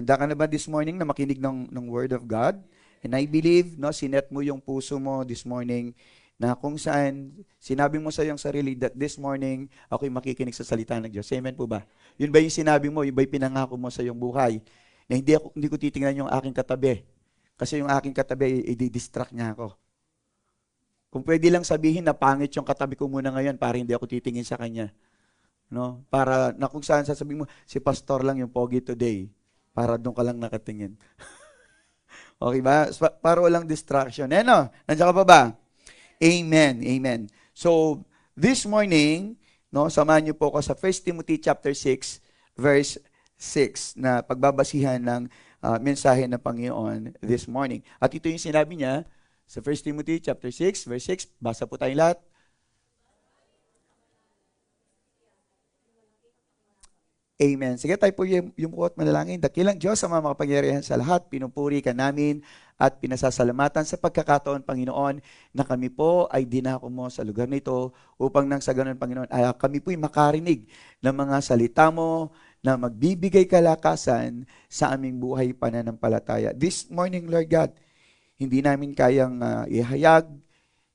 Handa ka na ba this morning na makinig ng Word of God? And I believe, no, sinet mo yung puso mo this morning na kung saan sinabi mo sa iyong sarili that this morning ako'y makikinig sa salita ng Diyos. Amen po ba? Yun ba yung sinabi mo? Yun ba yung pinangako mo sa iyong buhay? Na hindi ko titingnan yung aking katabi. Kasi yung aking katabi, i-distract niya ako. Kung pwede lang sabihin na pangit yung katabi ko muna ngayon para hindi ako titingin sa kanya. No? Para na kung saan sasabihin mo, si pastor lang yung pogi today. Para doon ka lang nakatingin. Okay ba? Para walang distraction. Eh no? Nandiyan ka pa ba? Amen. Amen. So, this morning, no, samahan niyo po ako sa 1 Timothy chapter 6, verse 6 na pagbabasihan ng mensahe ng Panginoon this morning. At ito yung sinabi niya sa 1 Timothy chapter 6, verse 6. Basa po tayong lahat. Amen. Sige, tayo po yung quote manalangin. Dakilang Diyos, sa mga makapangyarihan sa lahat, pinupuri ka namin at pinasasalamatan sa pagkakataon, Panginoon, na kami po ay dinako mo sa lugar nito upang nang sa ganun, Panginoon, ay kami po'y makarinig ng mga salita mo na magbibigay kalakasan sa aming buhay pananampalataya. This morning, Lord God, hindi namin kayang ihayag,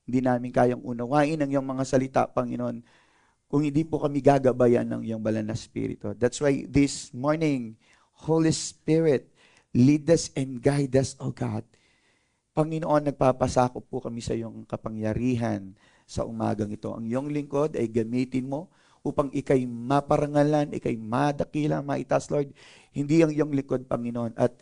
hindi namin kayang unawain ang iyong mga salita, Panginoon, kung hindi po kami gagabayan ng iyong banal na Espiritu. That's why this morning, Holy Spirit, lead us and guide us, O God. Panginoon, nagpapasakop po kami sa iyong kapangyarihan sa umagang ito. Ang iyong lingkod ay gamitin mo upang ikay maparangalan, ikay madakila, maitas, Lord. Hindi ang iyong lingkod, Panginoon. At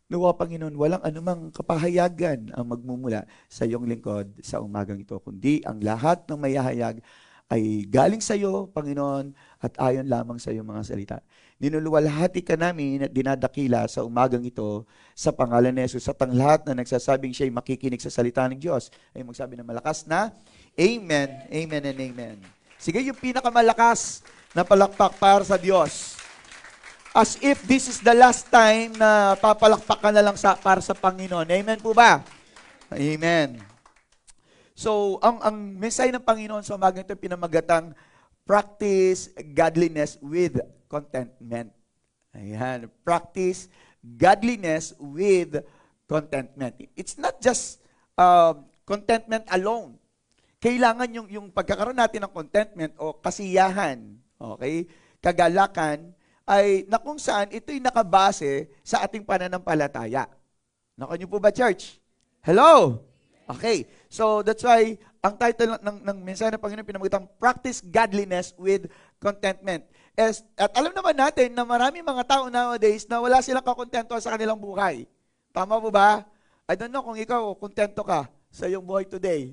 nawa, Panginoon, walang anumang kapahayagan ang magmumula sa iyong lingkod sa umagang ito, kundi ang lahat ng mayahayag ay galing sa iyo, Panginoon, at ayon lamang sa iyong mga salita. Ninuluwalhati ka namin at dinadakila sa umagang ito sa pangalan ni Jesus. At ang lahat na nagsasabing siya ay makikinig sa salita ng Diyos ay magsabi ng malakas na, Amen, Amen, and Amen. Sige, yung pinakamalakas na palakpak para sa Diyos. As if this is the last time na papalakpak ka na lang para sa Panginoon. Amen po ba? Amen. So, ang mensahe ng Panginoon sa umagang ito pinamagatang practice godliness with contentment. Ayan, practice godliness with contentment. It's not just contentment alone. Kailangan yung pagkakaroon natin ng contentment o kasiyahan, okay, kagalakan, ay na kung saan ito'y nakabase sa ating pananampalataya. Nako niyo po ba, church? Hello? Okay, so that's why ang title ng mensahe ng Panginoon pinamagatang practice godliness with contentment. At alam naman natin na marami mga tao nowadays na wala silang kakontento sa kanilang buhay. Tama po ba? I don't know kung ikaw kontento ka sa iyong buhay today.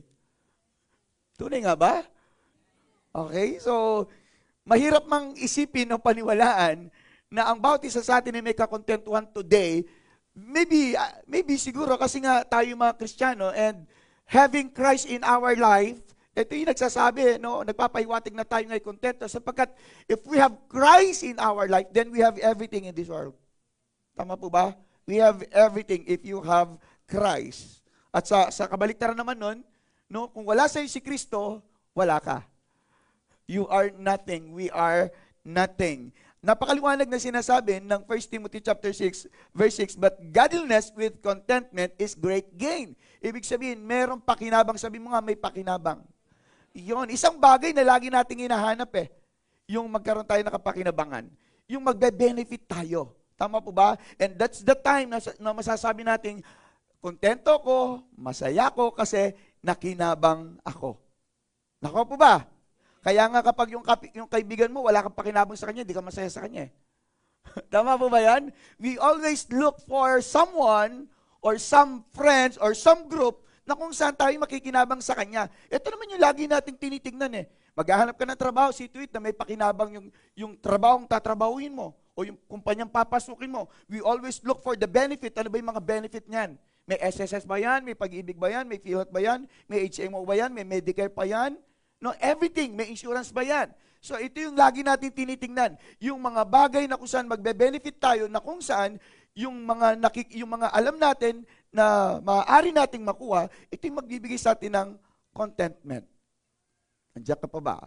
Tunay nga ba? Okay, so mahirap mang isipin o paniwalaan na ang bawat isa sa atin ay may kakontentuhan today. Maybe siguro kasi nga tayo mga Kristiyano and having Christ in our life, ito yung nagsasabi, no, nagpapahiwatig na tayo ngay kontento sapagkat if we have Christ in our life, then we have everything in this world. Tama po ba? We have everything if you have Christ. At sa kabaliktaran naman nun, no, kung wala sa'yo si Kristo, wala ka. You are nothing. We are nothing. Napakaliwanag na sinasabi ng 1 Timothy chapter 6, verse 6, but godliness with contentment is great gain. Ibig sabihin, merong pakinabang. Sabi mo nga, may pakinabang. Iyon, isang bagay na lagi nating hinahanap yung magkaroon tayo ng kapakinabangan. Yung magbe-benefit tayo. Tama po ba? And that's the time na masasabi natin, kontento ko, masaya ko kasi nakinabang ako. Nako po ba? Kaya nga kapag yung kaibigan mo, wala kang pakinabang sa kanya, hindi ka masaya sa kanya. Tama po ba yan? We always look for someone or some friends or some group na kung saan tayo makikinabang sa kanya. Ito naman yung lagi nating tinitignan Maghahanap ka ng trabaho, see to it na may pakinabang yung trabahong tatrabahuin mo o yung kumpanyang papasukin mo. We always look for the benefit. Ano ba yung mga benefit niyan? May SSS ba yan? May Pag-ibig ba yan? May PhilHealth ba yan? May HMO ba yan? May Medicare pa yan? No, everything. May insurance ba yan? So ito yung lagi natin tinitingnan. Yung mga bagay na kung saan magbe-benefit tayo, na kung saan yung mga alam natin na maaari nating makuha, ito yung magbibigay sa atin ng contentment. Andiyan ka pa ba?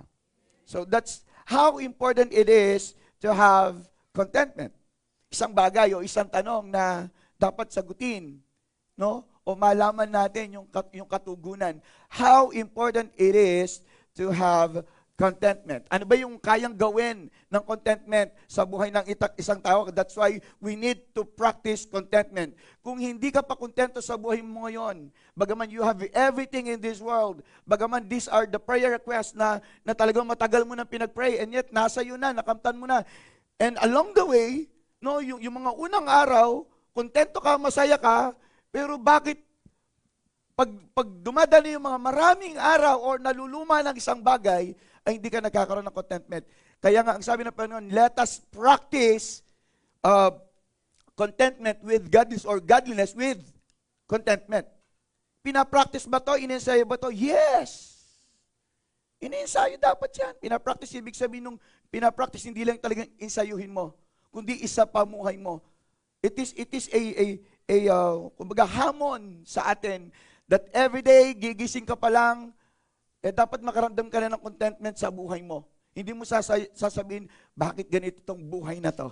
So that's how important it is to have contentment. isang bagay o isang tanong na dapat sagutin, no? O malaman natin yung katugunan. How important it is to have contentment. Ano ba yung kayang gawin ng contentment sa buhay ng isang tao? That's why we need to practice contentment. Kung hindi ka pa kontento sa buhay mo ngayon, bagaman you have everything in this world, bagaman these are the prayer requests na talagang matagal mo nang pinag-pray, and yet nasa iyo na, nakamtan mo na. And along the way, no, yung mga unang araw, kontento ka, masaya ka, pero bakit pag dumadali yung mga maraming araw or naluluma ng isang bagay, ay hindi ka nagkakaroon ng contentment. Kaya nga, ang sabi ng Panginoon, let us practice contentment with godliness or godliness with contentment. Pinapractice ba to? Ininsayo ba to? Yes! Ininsayo dapat yan. Pinapractice, ibig sabihin nung pinapractice, hindi lang talagang insayuhin mo, kundi isa pamuhay mo. It is kumbaga hamon sa atin that everyday, gigising ka pa lang, dapat makaramdam ka na ng contentment sa buhay mo. Hindi mo sasabihin, bakit ganito itong buhay na to?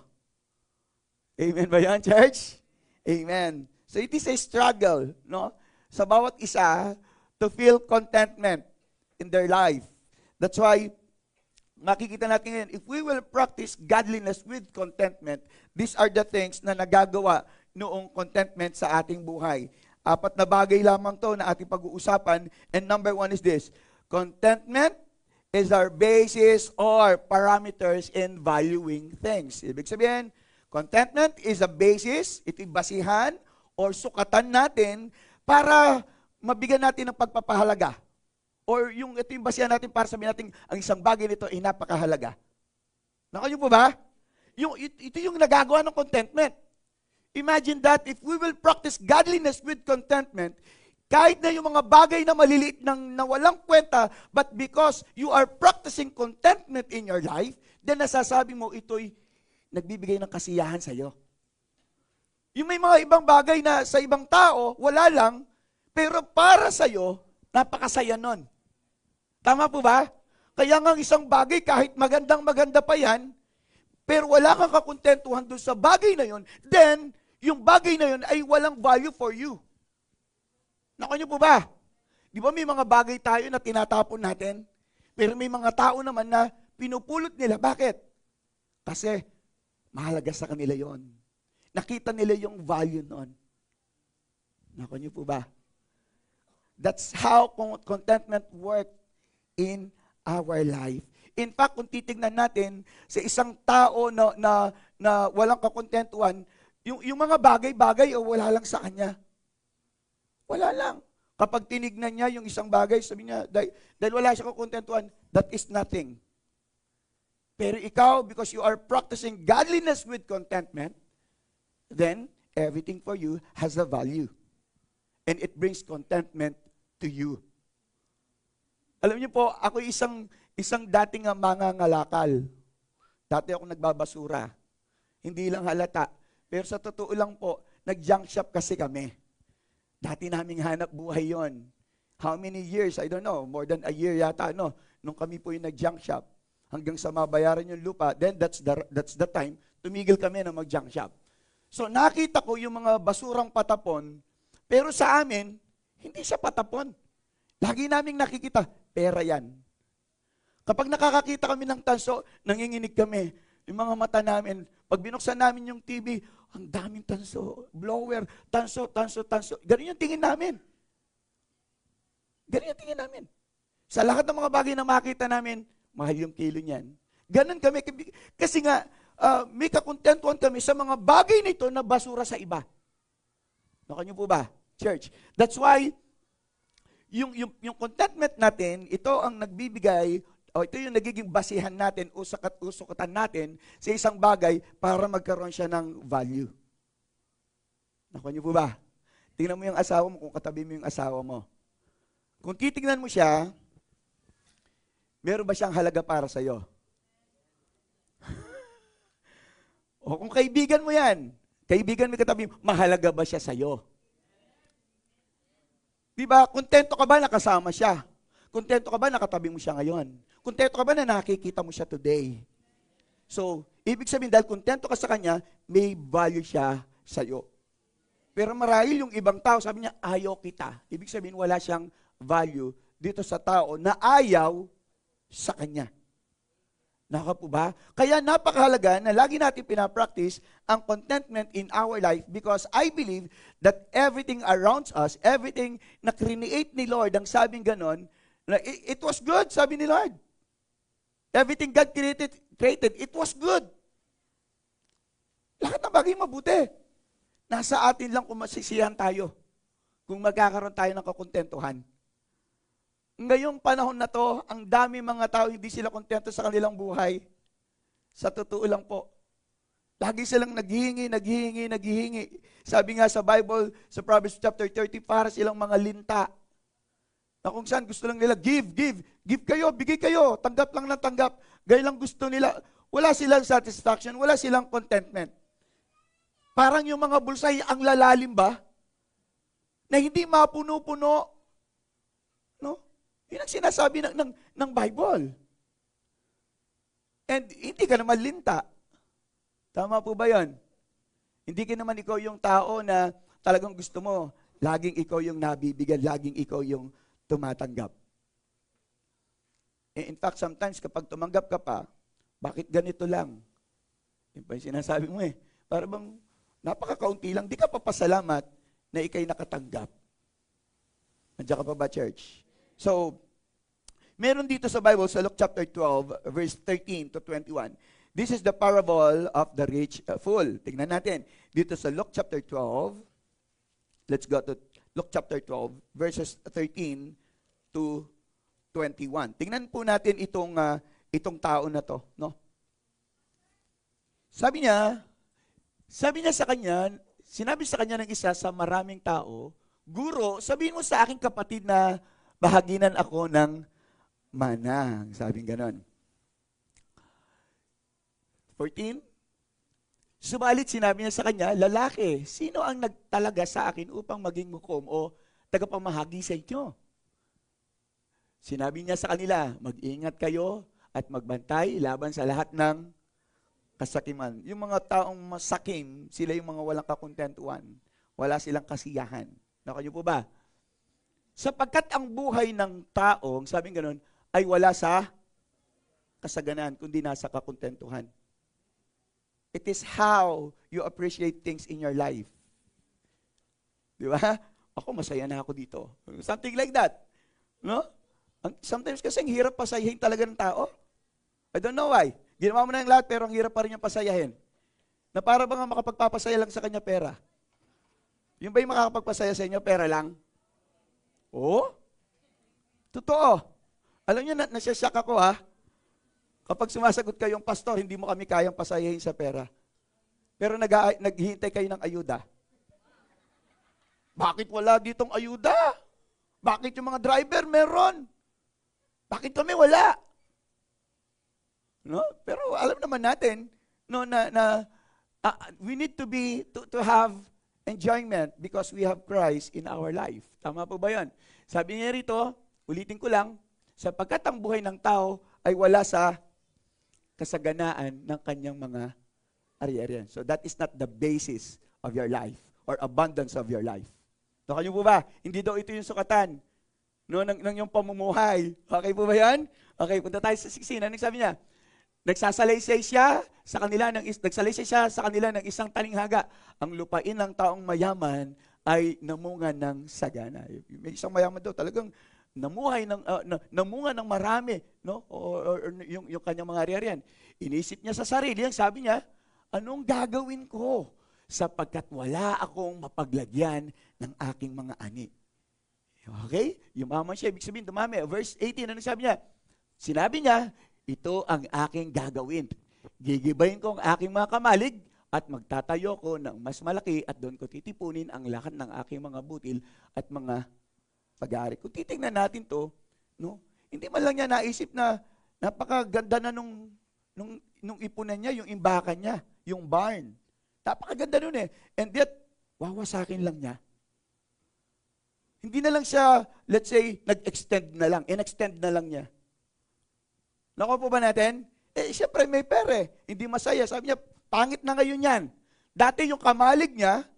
Amen ba yan, church? Amen. So it is a struggle, no? Sa bawat isa, to feel contentment in their life. That's why, makikita natin ngayon, if we will practice godliness with contentment, these are the things na nagagawa noong contentment sa ating buhay. 4 na bagay lamang to na ating pag-uusapan, and number 1 is this: contentment is our basis or parameters in valuing things. Ibig sabihin, contentment is a basis, ito'y basihan or sukatan natin para mabigyan natin ng pagpapahalaga. Or ito yung basihan natin para sabihin natin ang isang bagay nito ay napakahalaga. Nakanya po ba? Ito yung nagagawa ng contentment. Imagine that if we will practice godliness with contentment, kahit na yung mga bagay na maliliit na walang kwenta, but because you are practicing contentment in your life, then nasasabi mo ito'y nagbibigay ng kasiyahan sa iyo. Yung may mga ibang bagay na sa ibang tao, wala lang, pero para sa iyo, napakasaya nun. Tama po ba? Kaya nga isang bagay, kahit magandang-maganda pa yan, pero wala kang kakontentuhan doon sa bagay na yun, then yung bagay na yun ay walang value for you. Naku po ba? Di ba may mga bagay tayo na tinatapon natin? Pero may mga tao naman na pinupulot nila. Bakit? Kasi mahalaga sa kanila yon. Nakita nila yung value noon. Naku po ba? That's how contentment works in our life. In fact, kung titignan natin sa isang tao na walang kakontentuhan, yung mga bagay-bagay o wala lang sa kanya. Wala lang. Kapag tinignan niya yung isang bagay, sabi niya, dahil wala siya kakontentuhan, that is nothing. Pero ikaw, because you are practicing godliness with contentment, then everything for you has a value. And it brings contentment to you. Alam niyo po, ako isang dating mangangalakal. Dati ako nagbabasura. Hindi lang halata. Pero sa totoo lang po, nag-junk shop kasi kami. Dati naming hanap buhay yon. How many years? I don't know. More than a year yata, no? Nung kami po yung nag-junk shop. Hanggang sa mabayaran yung lupa, then that's the time, tumigil kami na mag-junk shop. So nakita ko yung mga basurang patapon, pero sa amin, hindi siya patapon. Lagi naming nakikita, pera yan. Kapag nakakakita kami ng tanso, nanginginig kami. Yung mga mata namin, pag binuksan namin yung TV, ang daming tanso, blower, tanso. Ganun yung tingin namin. Ganun yung tingin namin. Sa lahat ng mga bagay na makita namin, mahal yung kilo niyan. Ganun kami. Kasi nga, may kakontentuhan kami sa mga bagay nito na basura sa iba. Nakanyo po ba, church? That's why, yung contentment natin, ito ang nagbibigay, ito yung nagiging basihan natin, usukatan natin sa isang bagay para magkaroon siya ng value. Nakuha niyo po ba? Tingnan mo yung asawa mo kung katabi mo yung asawa mo. Kung titignan mo siya, meron ba siyang halaga para sa iyo? O kung kaibigan mo yan, kaibigan mo katabi mo, mahalaga ba siya sa iyo? Di ba? Kontento ka ba nakasama siya? Kontento ka ba nakatabi mo siya ngayon? Kontento ka ba na nakikita mo siya today? So, ibig sabihin, dahil kontento ka sa kanya, may value siya sa'yo. Pero marahil yung ibang tao, sabi niya, ayaw kita. Ibig sabihin, wala siyang value dito sa tao na ayaw sa kanya. Naka po ba? Kaya napakahalaga na lagi natin pinapractice ang contentment in our life because I believe that everything around us, everything na create ni Lord, ang sabing ganon, it was good, sabi ni Lord. Everything God created, it was good. Lahat ng bagay mabuti. Nasa atin lang kung masisiyahan tayo. Kung magkakaroon tayo ng kakontentuhan. Ngayong panahon na to, ang dami mga tao hindi sila kontento sa kanilang buhay. Sa totoo lang po. Lagi silang naghihingi. Sabi nga sa Bible, sa Proverbs chapter 30, para silang mga linta. Na kung saan gusto lang nila, give kayo, bigay kayo, tanggap lang ng tanggap. Gaya lang gusto nila. Wala silang satisfaction, wala silang contentment. Parang yung mga bulsay, ang lalalim ba? Na hindi mapuno-puno. No? Yun ang sinasabi ng Bible. And hindi ka naman linta. Tama po ba yun? Hindi ka naman ikaw yung tao na talagang gusto mo, laging ikaw yung nabibigyan, laging ikaw yung tumatanggap. In fact, sometimes kapag tumanggap ka pa, bakit ganito lang? Yun pa yung sinasabi mo eh. Para bang napaka-kaunti lang, di ka papasalamat na ikay nakatanggap. Nandiyan ka pa ba, church? So, meron dito sa Bible, sa Luke chapter 12, verse 13 to 21. This is the parable of the rich fool. Tingnan natin. Dito sa Luke chapter 12, let's go to Luke chapter 12, verses 13 to 21. Tingnan po natin itong tao na to, no? Sabi niya sa kanya, sinabi sa kanya ng isa sa maraming tao, Guro, sabihin mo sa aking kapatid na bahaginan ako ng mana. Sabing ganon. 14. Subalit sinabi niya sa kanya, lalaki, sino ang nagtalaga sa akin upang maging hukom o tagapamahagi sa inyo? Sinabi niya sa kanila, mag-ingat kayo at magbantay laban sa lahat ng kasakiman. Yung mga taong masakim, sila yung mga walang kakontentuhan. Wala silang kasiyahan. Nakanyo po ba? Sapagkat ang buhay ng taong, sabing ganun, ay wala sa kasaganan, kundi nasa kakontentuhan. It is how you appreciate things in your life. Di ba? Ako, masaya na ako dito. Something like that. No? Sometimes kasi ang hirap pasayahin talaga ng tao. I don't know why. Ginawa mo na yung lahat, pero ang hirap pa rin yung pasayahin. Na para bang makapagpapasaya lang sa kanya pera? Yung ba yung makakapagpasaya sa inyo, pera lang? Oo? Totoo. Alam niyo, nasasyak ako ha. Kapag sumasagot kayong pastor, hindi mo kami kayang pasayahin sa pera. Pero naghihintay kayo ng ayuda. Bakit wala ditong ayuda? Bakit yung mga driver meron? Bakit kami wala? No? Pero alam naman natin no we need to have enjoyment because we have Christ in our life. Tama po ba 'yan? Sabi niya rito, ulitin ko lang, sapagkat ang buhay ng tao ay wala sa kasaganaan ng kanyang mga ari-arian. So that is not the basis of your life or abundance of your life. No, kanyo po ba? Hindi daw ito yung sukatan no ng yung pamumuhay. Okay po ba 'yan? Okay, punta tayo sa 16. Ano sabi niya? Nagsasalaysay siya sa kanila ng isang talinghaga. Ang lupain ng taong mayaman ay namunga ng sagana. May isang mayaman daw talagang namunga ng marami, no? Or yung kanyang mga ari-arian. Inisip niya sa sarili, sabi niya, anong gagawin ko sapagkat wala akong mapaglagyan ng aking mga ani. Okay? Yumaman siya, ibig sabihin dumami. Verse 18, ano sabi niya? Sinabi niya, ito ang aking gagawin. Gigibayin ko ang aking mga kamalig at magtatayo ko ng mas malaki at doon ko titipunin ang lahat ng aking mga butil at mga pag-aari. Kung titingnan natin to, no, hindi man lang niya naisip na napakaganda na nung ipunan niya, yung imbakan niya, yung barn. Napakaganda nun eh. And yet, wawasakin lang niya. Hindi na lang siya, let's say, nag-extend na lang, in-extend na lang niya. Nakuha po ba natin? Siyempre may pera eh. Hindi masaya. Sabi niya, pangit na ngayon yan. Dati yung kamalig niya,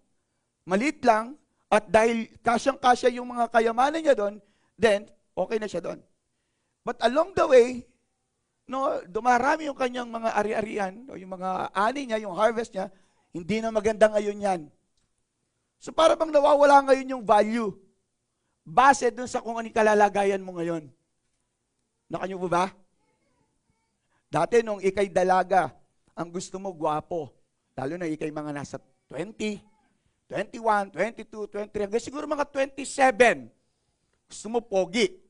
maliit lang, at dahil kasyang-kasya yung mga kayamanan niya doon, then, okay na siya doon. But along the way, no, dumarami yung kanyang mga ari-arian, o yung mga ani niya, yung harvest niya, hindi na maganda ngayon yan. So para bang nawawala ngayon yung value, base dun sa kung anong kalalagayan mo ngayon. Nakanyo po ba? Dati nung ikay dalaga, ang gusto mo gwapo, lalo na ikay mga nasa 20, 21, 22, 23, hanggang siguro mga 27, gusto mo pogi.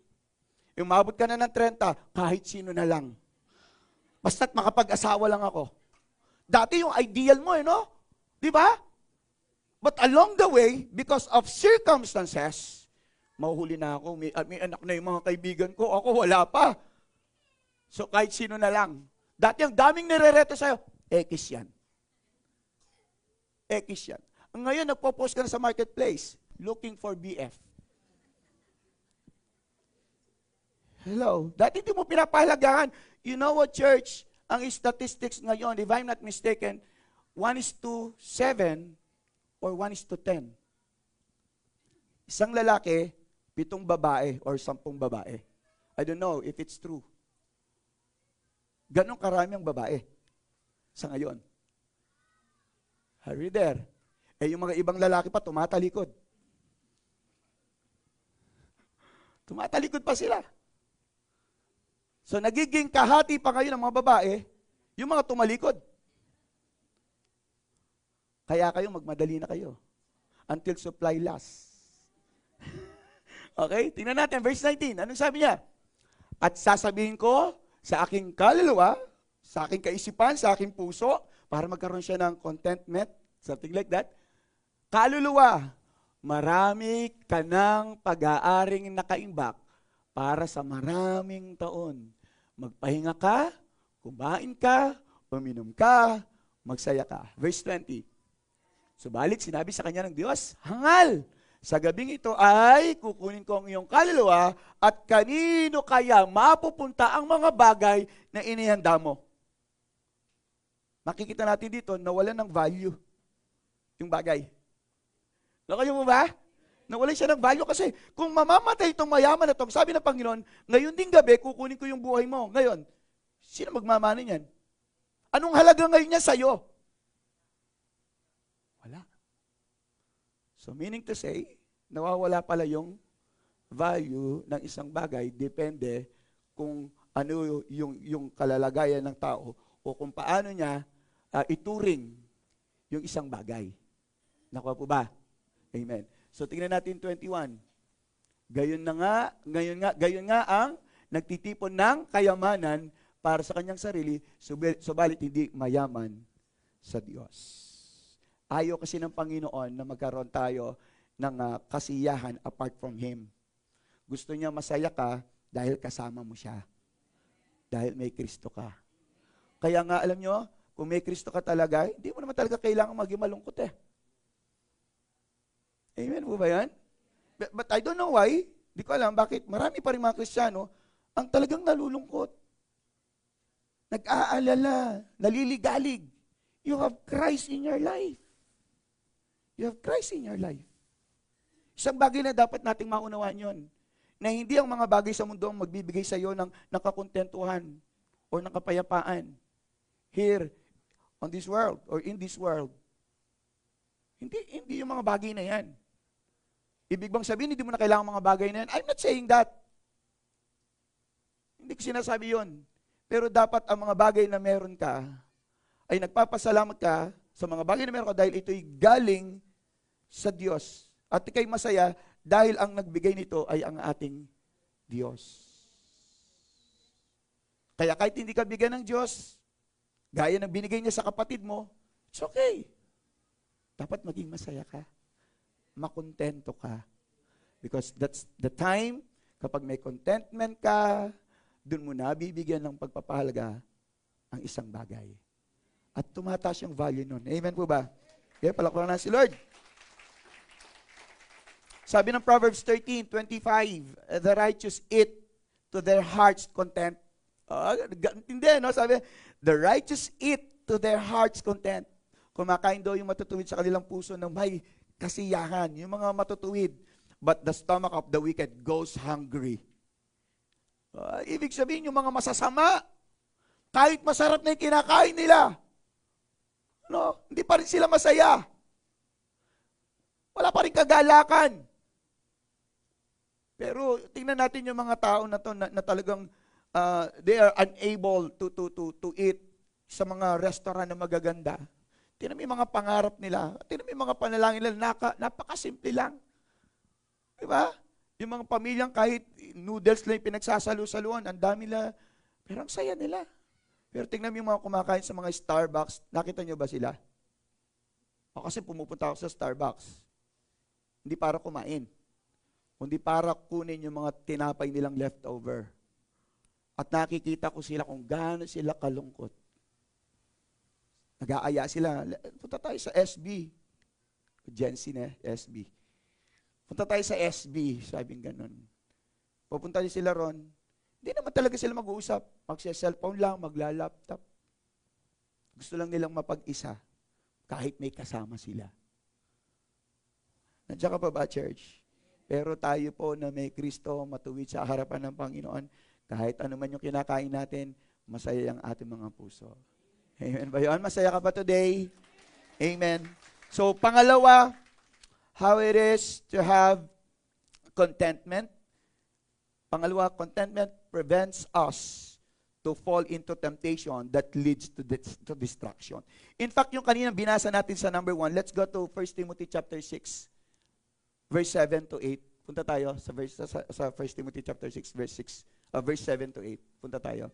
Umabot ka na ng 30, kahit sino na lang. Basta't makapag-asawa lang ako. Dati yung ideal mo, no? Di ba? But along the way, because of circumstances, mahuhuli na ako, may anak na yung mga kaibigan ko, ako wala pa. So kahit sino na lang. Dati ang daming nirereto sa'yo, X yan. X yan. Ngayon, nagpo-post ka na sa marketplace, looking for BF. Hello. Dati hindi mo pinapahalagahan. You know what, church? Ang statistics ngayon, if I'm not mistaken, 1:7 or 1:10. Isang lalaki, 7 babae or 10 babae. I don't know if it's true. Ganon karami ang babae sa ngayon. Are you there? Eh yung mga ibang lalaki pa, tumatalikod. Tumatalikod pa sila. So nagiging kahati pa kayo ng mga babae, yung mga tumalikod. Kaya kayo, magmadali na kayo. Until supply lasts. Okay? Tingnan natin, verse 19. Anong sabi niya? At sasabihin ko sa aking kaluluwa, sa aking kaisipan, sa aking puso, para magkaroon siya ng contentment, something like that. Kaluluwa, marami ka ng pag-aaring nakaimbak para sa maraming taon. Magpahinga ka, kumain ka, uminom ka, magsaya ka. Verse 20. Subalit sinabi sa kanya ng Diyos, hangal, sa gabing ito ay kukunin ko ang iyong kaluluwa at kanino kaya mapupunta ang mga bagay na inihanda mo. Makikita natin dito, nawalan ng value yung bagay. Nakayo mo ba? Nawalan siya ng value kasi kung mamamatay itong mayaman na itong, sabi ng Panginoon, ngayon ding gabi, kukunin ko yung buhay mo. Ngayon, sino magmamana niyan? Anong halaga ngayon niya sa'yo? Wala. So meaning to say, nawawala pala yung value ng isang bagay, depende kung ano yung kalalagayan ng tao o kung paano niya ituring yung isang bagay. Nakuha po ba? Amen. So tingnan natin 21. Gayon nga ang nagtitipon ng kayamanan para sa kanyang sarili, subalit hindi mayaman sa Diyos. Ayaw kasi ng Panginoon na magkaroon tayo ng kasiyahan apart from Him. Gusto niya masaya ka dahil kasama mo siya. Dahil may Kristo ka. Kaya nga alam nyo, kung may Kristo ka talaga, hindi mo naman talaga kailangan maging malungkot eh. Amen po ba yan? But I don't know why, di ko alam bakit marami pa rin mga Kristiyano ang talagang nalulungkot. Nag-aalala, naliligalig. You have Christ in your life. You have Christ in your life. Isang bagay na dapat nating maunawaan yon, na hindi ang mga bagay sa mundo ang magbibigay sa iyo ng nakakontentuhan o ng kapayapaan. Here, on this world, or in this world. Hindi yung mga bagay na yan. Ibig bang sabihin, hindi mo na kailangan mga bagay na yan? I'm not saying that. Hindi ko sinasabi yon. Pero dapat ang mga bagay na meron ka, ay nagpapasalamat ka sa mga bagay na meron ka dahil ito'y galing sa Diyos. At ikay masaya dahil ang nagbigay nito ay ang ating Diyos. Kaya kahit hindi ka bigyan ng Diyos, gaya ng binigay niya sa kapatid mo, it's okay. Dapat maging masaya ka. Makontento ka. Because that's the time, kapag may contentment ka, dun mo na bibigyan ng pagpapahalaga ang isang bagay. At tumataas yung value nun. Amen po ba? Okay, palakpakan na si Lord. Sabi ng Proverbs 13:25, the righteous eat to their heart's content. Hindi, no? Sabi, the righteous eat to their heart's content. Kumakain daw yung matutuwid sa kanilang puso ng may kasiyahan. Yung mga matutuwid. But the stomach of the wicked goes hungry. Ibig sabihin, yung mga masasama, kahit masarap na yung kinakain nila, no, hindi pa rin sila masaya. Wala pa rin kagalakan. Pero tingnan natin yung mga tao na to na talagang they are unable to eat sa mga restaurant na magaganda. Tingnan mo yung mga pangarap nila. Tingnan mo yung mga panalangin nila. Napakasimple lang. Diba? Yung mga pamilyang kahit noodles lang yung pinagsasalu-saluan, ang dami nila. Pero ang saya nila. Pero tingnan mo yung mga kumakain sa mga Starbucks. Nakita nyo ba sila? O kasi pumupunta ako sa Starbucks. Hindi para kumain. Kundi para kunin yung mga tinapay nilang leftover. At nakikita ko sila kung gaano sila kalungkot. Nag-aaya sila. Punta tayo sa SB. Jency na, SB. Punta tayo sa SB. Sabing ganun. Pupunta din sila ron. Hindi naman talaga sila mag-uusap. Magsa-cellphone lang, magla-laptop. Gusto lang nilang mapag-isa. Kahit may kasama sila. Nandiyan ka pa ba, church? Pero tayo po na may Kristo, matuwid sa harapan ng Panginoon, kahit ano man yung kinakain natin, masaya ang ating mga puso. Amen ba yun? Masaya ka ba today? Amen. So, pangalawa, how it is to have contentment. Pangalawa, contentment prevents us to fall into temptation that leads to destruction. In fact, yung kanina binasa natin sa number 1, let's go to 1 Timothy chapter 6. Verse 7 to 8. Punta tayo sa 1 Timothy chapter 6, verse 7 to 8. Punta tayo.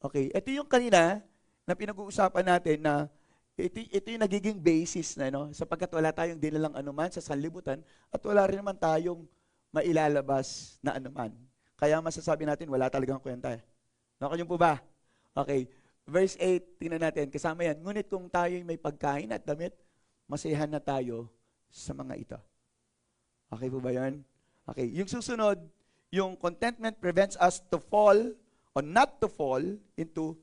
Okay, ito yung kanina na pinag-uusapan natin na ito yung nagiging basis na, no? Sapagkat wala tayong dinalang anuman sa sanlibutan at wala rin naman tayong mailalabas na anuman. Kaya masasabi natin, wala talagang kwenta. Nakanyo po ba? Okay. Verse 8, tingnan natin, kasama yan. Ngunit kung tayo'y may pagkain at damit, masiyahan na tayo sa mga ito. Okay po ba yan? Okay, yung susunod, yung contentment prevents us to fall or not to fall into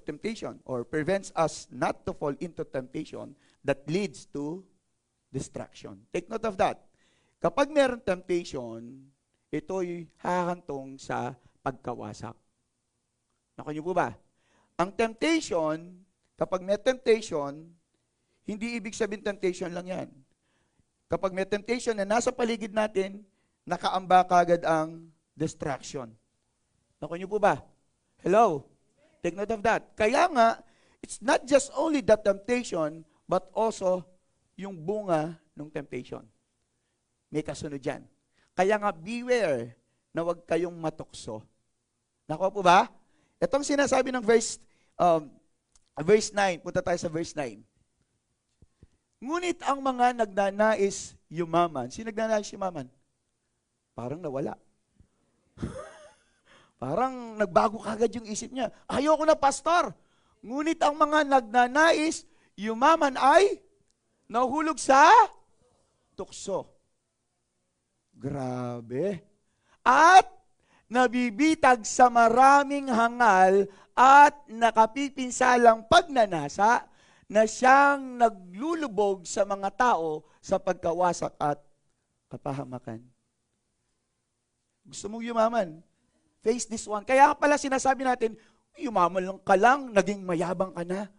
temptation or prevents us not to fall into temptation that leads to destruction. Take note of that. Kapag meron temptation, ito'y hahantong sa pagkawasak. Nakanyo po ba? Ang temptation, kapag may temptation, hindi ibig sabihin temptation lang yan. Kapag may temptation na nasa paligid natin, nakaamba kagad ang distraction. Naku niyo po ba? Hello? Take note of that. Kaya nga, it's not just only the temptation, but also yung bunga ng temptation. May kasunod yan. Kaya nga, beware na huwag kayong matukso. Naku po ba? Itong sinasabi ng verse 9. Punta tayo sa verse 9. Ngunit ang mga nagnanais yumaman. Sino nagnanais yumaman? Parang nawala. Parang nagbago kagad yung isip niya. Ayoko na, pastor. Ngunit ang mga nagnanais yumaman ay nahulog sa tukso. Grabe. At nabibitag sa maraming hangal at nakapipinsalang pagnanasa na siyang naglulubog sa mga tao sa pagkawasak at kapahamakan. Gusto mong yumaman? Face this one. Kaya pala sinasabi natin, yumaman lang ka lang, naging mayabang ka na.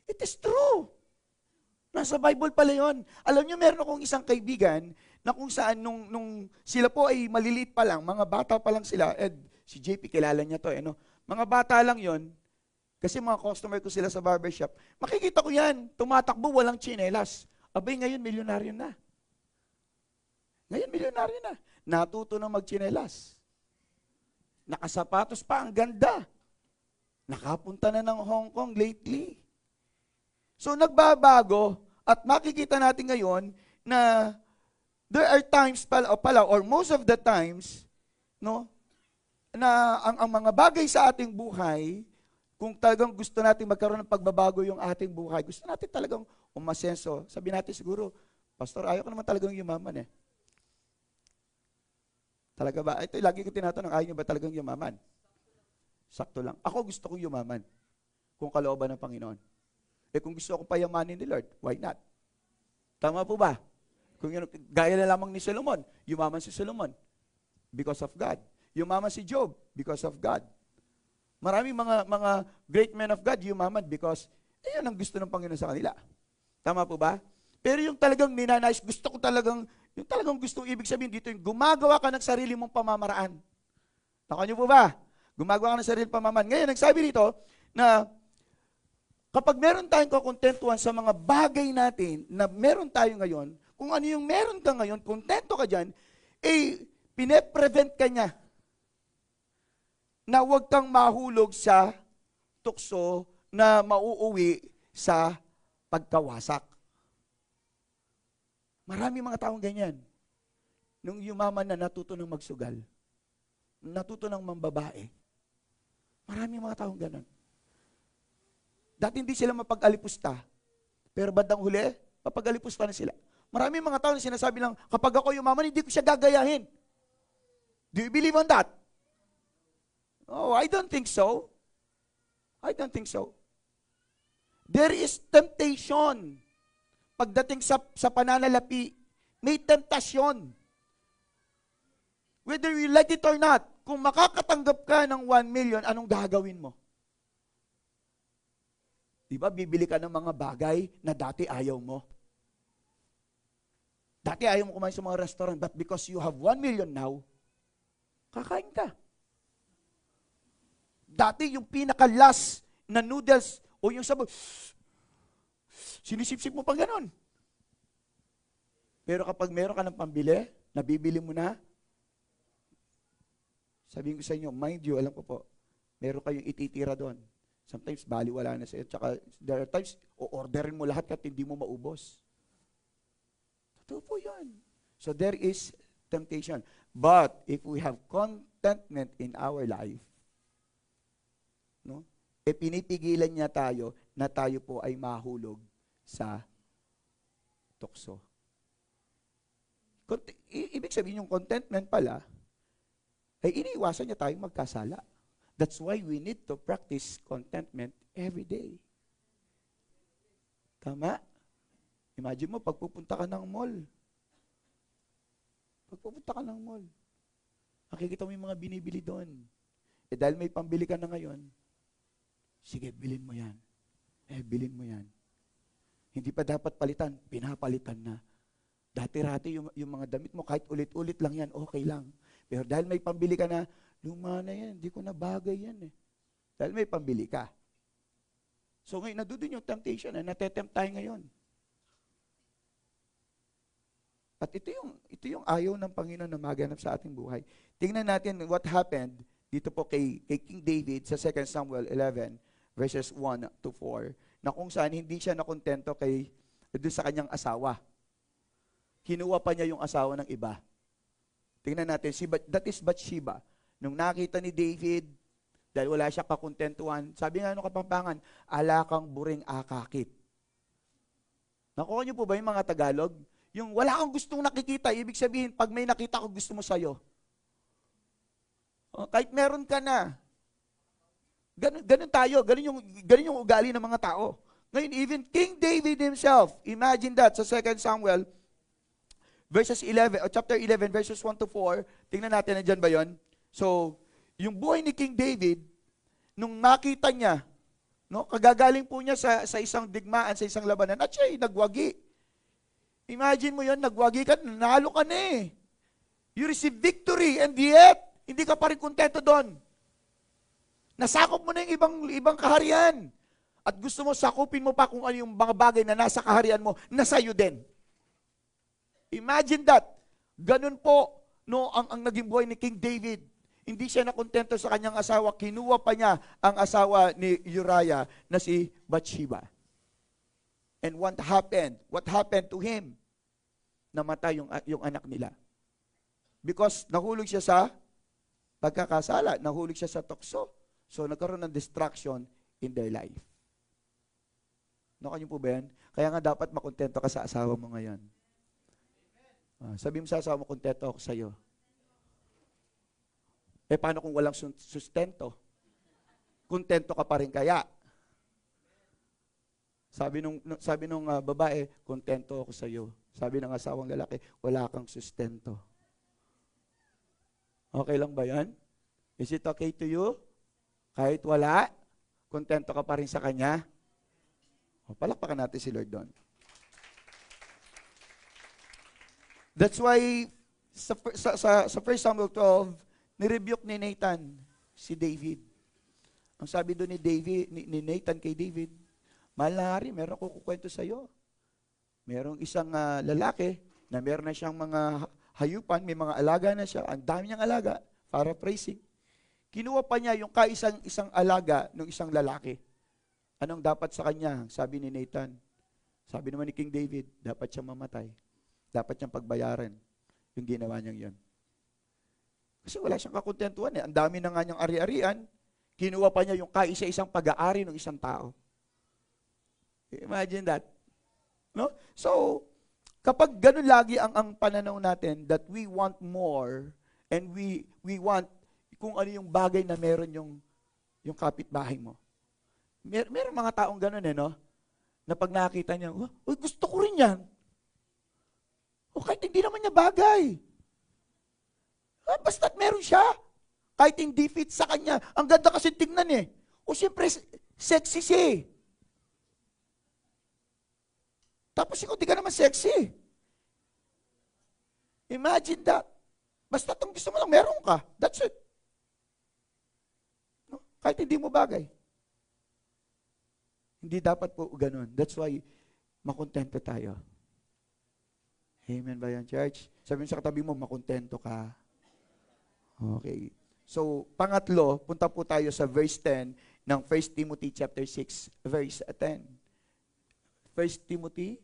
It is true. Nasa Bible pala yun. Alam niyo, meron akong isang kaibigan na kung saan nung sila po ay maliliit pa lang, mga bata pa lang sila, si JP, kilala niya to, no? Mga bata lang yon, kasi mga customer ko sila sa barbershop, makikita ko yan, tumatakbo, walang tsinelas. Abay, ngayon, milyonaryo na. Ngayon, milyonaryo na. Natuto na magtsinelas. Nakasapatos pa, ang ganda. Nakapunta na ng Hong Kong lately. So, nagbabago, at makikita natin ngayon na there are times pala, or most of the times, no, na ang mga bagay sa ating buhay, kung talagang gusto natin magkaroon ng pagbabago yung ating buhay, gusto natin talagang umasenso. Sabi natin siguro, pastor, ayaw ko naman talagang yumaman eh. Talaga ba? Ito, lagi ko tinatanong, ayaw niyo ba talagang yumaman? Sakto lang. Ako gusto kong yumaman kung kalooban ng Panginoon. Kung gusto akong payamanin ni Lord, why not? Tama po ba? Kung yun, gaya na lamang ni Solomon, yumaman si Solomon because of God. Yumaman si Job because of God. Maraming mga great men of God yumaman because ayun ang gusto ng Panginoon sa kanila. Tama po ba? Pero yung talagang ninanais, yung talagang gustong ibig sabihin dito, yung gumagawa ka ng sarili mong pamamaraan. Taka niyo po ba? Gumagawa ka ng sarili mong pamamaraan. Ngayon, nagsabi dito na kapag meron tayong kakontentuhan sa mga bagay natin na meron tayo ngayon, kung ano yung meron ka ngayon, kontento ka dyan, pine-prevent ka niya na huwag kang mahulog sa tukso na mauuwi sa pagkawasak. Marami mga taong ganyan. Nung yumaman na natuto ng magsugal, natuto ng mambabae. Marami mga taong ganon. Dati hindi sila mapag-alipusta, pero bandang huli, mapag-alipusta na sila. Marami mga tao na sinasabi lang, kapag ako yumaman, hindi ko siya gagayahin. Do you believe on that? Oh, I don't think so. I don't think so. There is temptation. Pagdating sa pananalapi, may temptasyon. Whether you like it or not, kung makakatanggap ka ng 1 million, anong gagawin mo? Diba, bibili ka ng mga bagay na dati ayaw mo. Dati ayaw mo kumain sa mga restaurant, but because you have 1 million now, kakain ka. Dati yung pinaka-last na noodles o yung sabon, sinisip-sip mo pang ganon. Pero kapag meron ka ng pambili, nabibili mo na, sabihin ko sa inyo, mind you, alam ko po, meron kayong ititira doon. Sometimes, baliwala na sa'yo. Tsaka, there are times, o-orderin mo lahat at hindi mo maubos. Totoo po yan. So, there is temptation. But, if we have contentment in our life, no, pinipigilan niya tayo na tayo po ay mahulog sa tukso. Ibig sabihin yung contentment pala, ay iniiwasan niya tayong magkasala. That's why we need to practice contentment every day. Tama? Imagine mo, pagpupunta ka ng mall. Makikita mo yung mga binibili doon. Dahil may pambili ka na ngayon, sige, bilhin mo yan. Bilhin mo yan. Hindi pa dapat palitan, pinapalitan na. Dati-rati yung mga damit mo, kahit ulit-ulit lang yan, okay lang. Pero dahil may pambili ka na, luma na yan, hindi ko na bagay yan eh. Dahil may pambili ka. So ngayon, nadudun yung temptation, natetempt tayo ngayon. At ito yung ayaw ng Panginoon na maganap sa ating buhay. Tingnan natin what happened dito po kay King David sa 2 Samuel 11, verses 1 to 4, na kung saan hindi siya nakontento doon sa kanyang asawa. Kinuha pa niya yung asawa ng iba. Tingnan natin, that is Bathsheba. Nung nakita ni David, dahil wala siya kakontentuhan, sabi nga nung Kapampangan, ala kang buring akakit. Nakuha niyo po ba yung mga Tagalog? Yung wala kang gustong nakikita, ibig sabihin, pag may nakita ko, gusto mo sa'yo. Kahit meron ka na. Ganun tayo, ganun yung ugali ng mga tao. Ngayon, even King David himself, imagine that sa 2 Samuel, chapter 11, verses 1 to 4, tingnan natin, nandyan ba yun? So, yung buhay ni King David, nung makita niya, no, kagagaling po niya sa isang digmaan, sa isang labanan, at siya ay nagwagi. Imagine mo yun, nagwagi ka, nanalo ka na eh. You receive victory, and yet, hindi ka pa rin kontento doon. Nasakop mo na yung ibang kaharian. At gusto mo, sakupin mo pa kung ano yung mga bagay na nasa kaharian mo, na sa'yo din. Imagine that. Ganun po, no, ang naging buhay ni King David. Hindi siya nakontento sa kanyang asawa, kinuha pa niya ang asawa ni Uriah na si Bathsheba. And what happened? What happened to him? Namatay yung anak nila. Because nahulog siya sa pagkakasala, nahulog siya sa tukso. So nagkaroon ng distraction in their life. Nakuha niyo po ba yan? Kaya nga dapat makontento ka sa asawa mo ngayon. Sabi mo sa asawa mo, kontento ako sa'yo. Paano kung walang sustento? Kontento ka pa rin kaya? Sabi nung babae, kontento ako sa iyo. Sabi ng asawang lalaki, wala kang sustento. Okay lang ba yan? Is it okay to you? Kahit wala, kontento ka pa rin sa Kanya? Palakpakan natin si Lord doon. That's why, sa 1 Samuel 12, nirebuke ni Nathan si David. Ang sabi doon ni Nathan kay David, mahal na hari, meron ko kukwento sa iyo. Merong isang lalaki na meron na siyang mga hayupan, may mga alaga na siya, ang dami niyang alaga, para praising. Kinuha pa niya yung isang alaga ng isang lalaki. Anong dapat sa kanya? Sabi ni Nathan. Sabi naman ni King David, dapat siyang mamatay. Dapat siyang pagbayaran yung ginawa niyang yun. Kasi wala siyang kakontentuhan. Ang dami na nga niyang ari-arian, kinuha pa niya yung kaisa-isang pag-aari ng isang tao. Imagine that. No? So, kapag ganun lagi ang pananaw natin that we want more and we want kung ano yung bagay na meron yung kapitbahay mo. Meron mga taong ganun no? Na pag nakita niya, gusto ko rin yan. Kahit hindi naman niya bagay. Basta't meron siya. Kahit hindi fit sa kanya. Ang ganda kasi tingnan siyempre, sexy siya Tapos ikaw, di ka naman sexy. Imagine that. Basta itong gusto mo lang, meron ka. That's it. No? Kahit hindi mo bagay. Hindi dapat po ganun. That's why, makontento tayo. Amen ba yan, church? Sabi mo sa katabi mo, makontento ka. Okay. So, pangatlo, punta po tayo sa verse 10 ng 1 Timothy chapter 6, verse 10. 1 Timothy,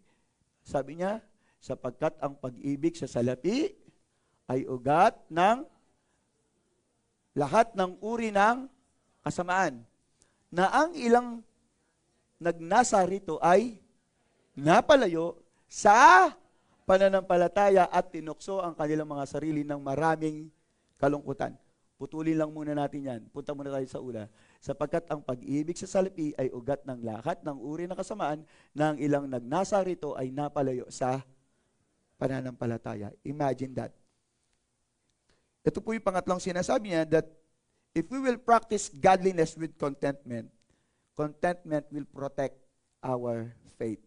sabi niya, sapagkat ang pag-ibig sa salapi ay ugat ng lahat ng uri ng kasamaan, na ang ilang nagnasa rito ay napalayo sa pananampalataya at tinukso ang kanilang mga sarili ng maraming kalungkutan. Putulin lang muna natin yan. Punta muna tayo sa una. Sapagkat ang pag-ibig sa salapi ay ugat ng lahat ng uri ng kasamaan na ang ilang nagnasa rito ay napalayo sa pananampalataya. Imagine that. Ito po yung pangatlong sinasabi niya that if we will practice godliness with contentment, contentment will protect our faith.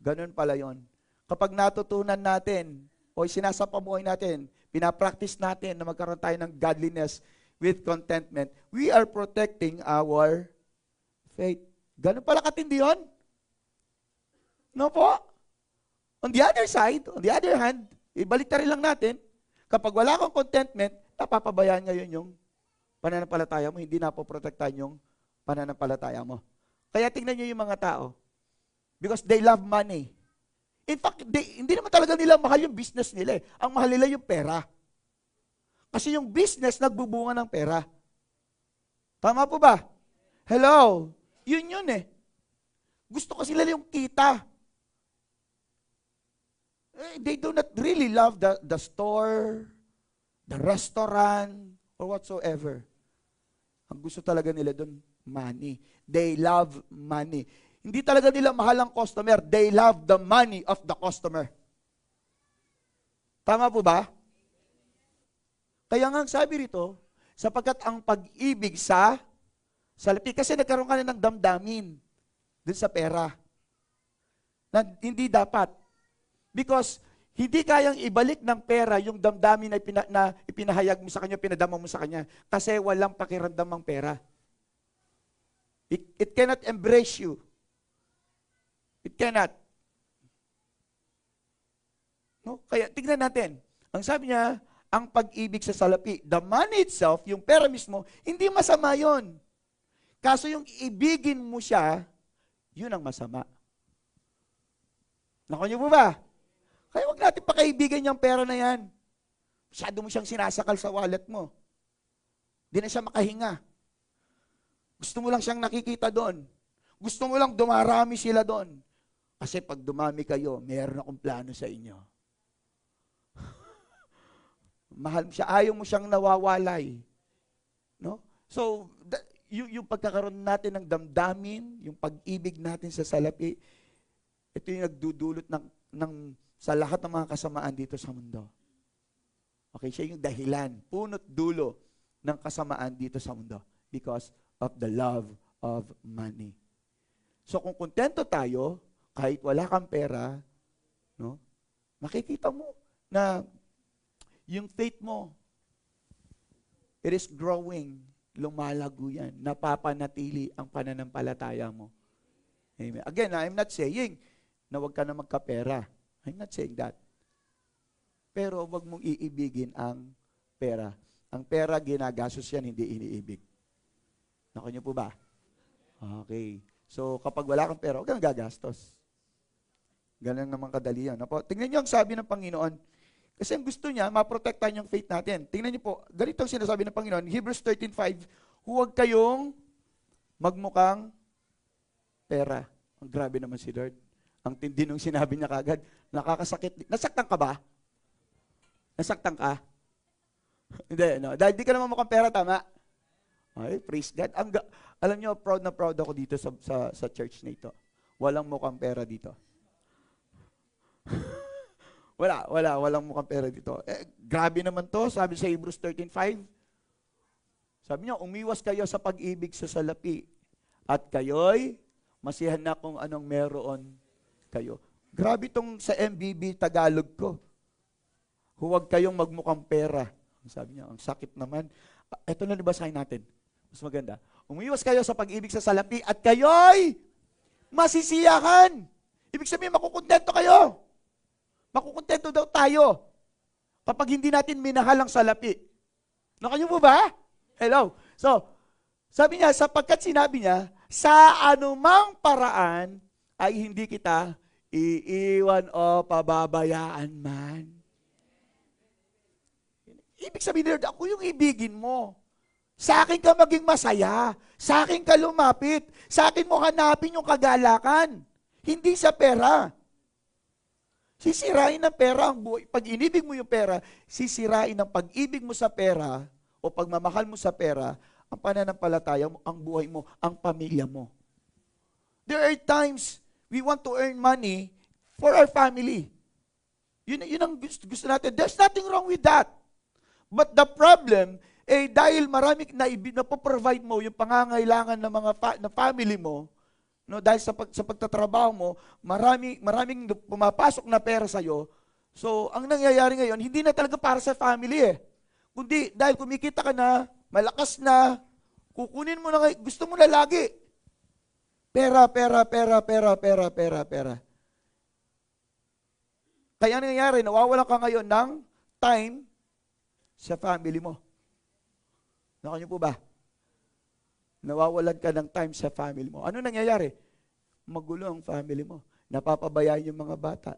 Ganun pala yun. Kapag natutunan natin o sinasapamuhay natin, pinapractice natin na magkaroon tayo ng godliness with contentment, we are protecting our faith. Ganun pala katindi yun? No po? On the other side, on the other hand, ibalik rin lang natin, kapag wala kang contentment, napapabayaan ngayon yung pananampalataya mo, hindi napoprotektahan yung pananampalataya mo. Kaya tingnan nyo yung mga tao. Because they love money. In fact, hindi naman talaga nila mahal yung business nila. Ang mahal nila yung pera. Kasi yung business nagbubunga ng pera. Tama po ba? Hello? Yun Gusto kasi nila yung kita. They do not really love the store, the restaurant, or whatsoever. Ang gusto talaga nila doon, money. They love money. Hindi talaga nila mahal ang customer. They love the money of the customer. Tama po ba? Kaya nga sabi rito, sapagkat ang pag-ibig sa salapi, kasi nagkaroon ka na ng damdamin dun sa pera. Na hindi dapat. Because hindi kayang ibalik ng pera yung damdamin na ipinahayag mo sa kanya, pinadama mo sa kanya. Kasi walang pakiramdam ang pera. It cannot embrace you. It cannot. No? Kaya tignan natin. Ang sabi niya, ang pag-ibig sa salapi, the money itself, yung pera mismo, hindi masama yon. Kaso yung ibigin mo siya, yun ang masama. Naku niyo po ba? Kaya wag natin pakaibigan yung pera na yan. Masyado mo siyang sinasakal sa wallet mo. Hindi na siya makahinga. Gusto mo lang siyang nakikita doon. Gusto mo lang dumarami sila doon. Kasi pag dumami kayo, mayroon akong plano sa inyo. Mahal mo siya, ayaw mo siyang nawawalay. No? So, yung pagkakaroon natin ng damdamin, yung pag-ibig natin sa salapi, ito yung nagdudulot sa lahat ng mga kasamaan dito sa mundo. Okay, siya yung dahilan, punot dulo ng kasamaan dito sa mundo because of the love of money. So kung kontento tayo, kahit wala kang pera, no, makikita mo na yung faith mo, it is growing, lumalago yan, napapanatili ang pananampalataya mo. Amen. Again, I'm not saying na huwag ka na magkapera. I'm not saying that. Pero wag mong iibigin ang pera. Ang pera, ginagastos yan, hindi iniibig. Naku niyo po ba? Okay. So, kapag wala kang pera, huwag kang gagastos. Ganun naman kadali yan. Tingnan niyo ang sabi ng Panginoon. Kasi ang gusto niya, maprotektahan yung faith natin. Tingnan niyo po, ganito ang sinasabi ng Panginoon, Hebrews 13:5, huwag kayong magmukhang pera. Ang grabe naman si Lord. Ang tindi nung sinabi niya kagad, nakakasakit. Nasaktan ka ba? Nasaktan ka? Hindi, no. Dahil di ka naman mukhang pera, tama? Ay, praise God. Alam niyo, proud na proud ako dito sa church na ito. Walang mukhang pera dito. walang mukhang pera dito. Grabe naman to, sabi sa Hebrews 13:5. Sabi niya, umiwas kayo sa pag-ibig sa salapi at kayo'y masihan na kung anong meron kayo. Grabe tong sa MBB Tagalog ko. Huwag kayong magmukhang pera. Sabi niya, ang sakit naman. Ito na libasahin natin. Mas maganda. Umiwas kayo sa pag-ibig sa salapi at kayo'y masisiyahan. Ibig sabihin, makukontento kayo. Makukontento daw tayo kapag hindi natin minahal ang salapi. Nakanyo po ba? Hello. So, sabi niya, sapagkat sinabi niya, sa anumang paraan ay hindi kita iiwan o pababayaan man. Ibig sabihin, Lord, ako yung ibigin mo. Sa akin ka maging masaya. Sa akin ka lumapit. Sa akin mo hanapin yung kagalakan. Hindi sa pera. Sisirain ng pera ang buhay. Pag inibig mo yung pera, sisirain ng pag-ibig mo sa pera o pagmamahal mo sa pera, ang pananampalataya mo, ang buhay mo, ang pamilya mo. There are times we want to earn money for our family. Yun ang gusto natin. There's nothing wrong with that. But the problem, dahil marami na po-provide mo yung pangangailangan ng mga na family mo, no, dahil sa pagtatrabaho mo, maraming pumapasok na pera sa'yo. So, ang nangyayari ngayon, hindi na talaga para sa family Kundi, dahil kumikita ka na, malakas na, kukunin mo na, gusto mo na lagi. Pera. Kaya ang nangyayari, nawawalan ka ngayon ng time sa family mo. Nakanyo po ba? Nawawalan ka ng time sa family mo. Ano nangyayari? Magulo ang family mo. Napapabayaan yung mga bata.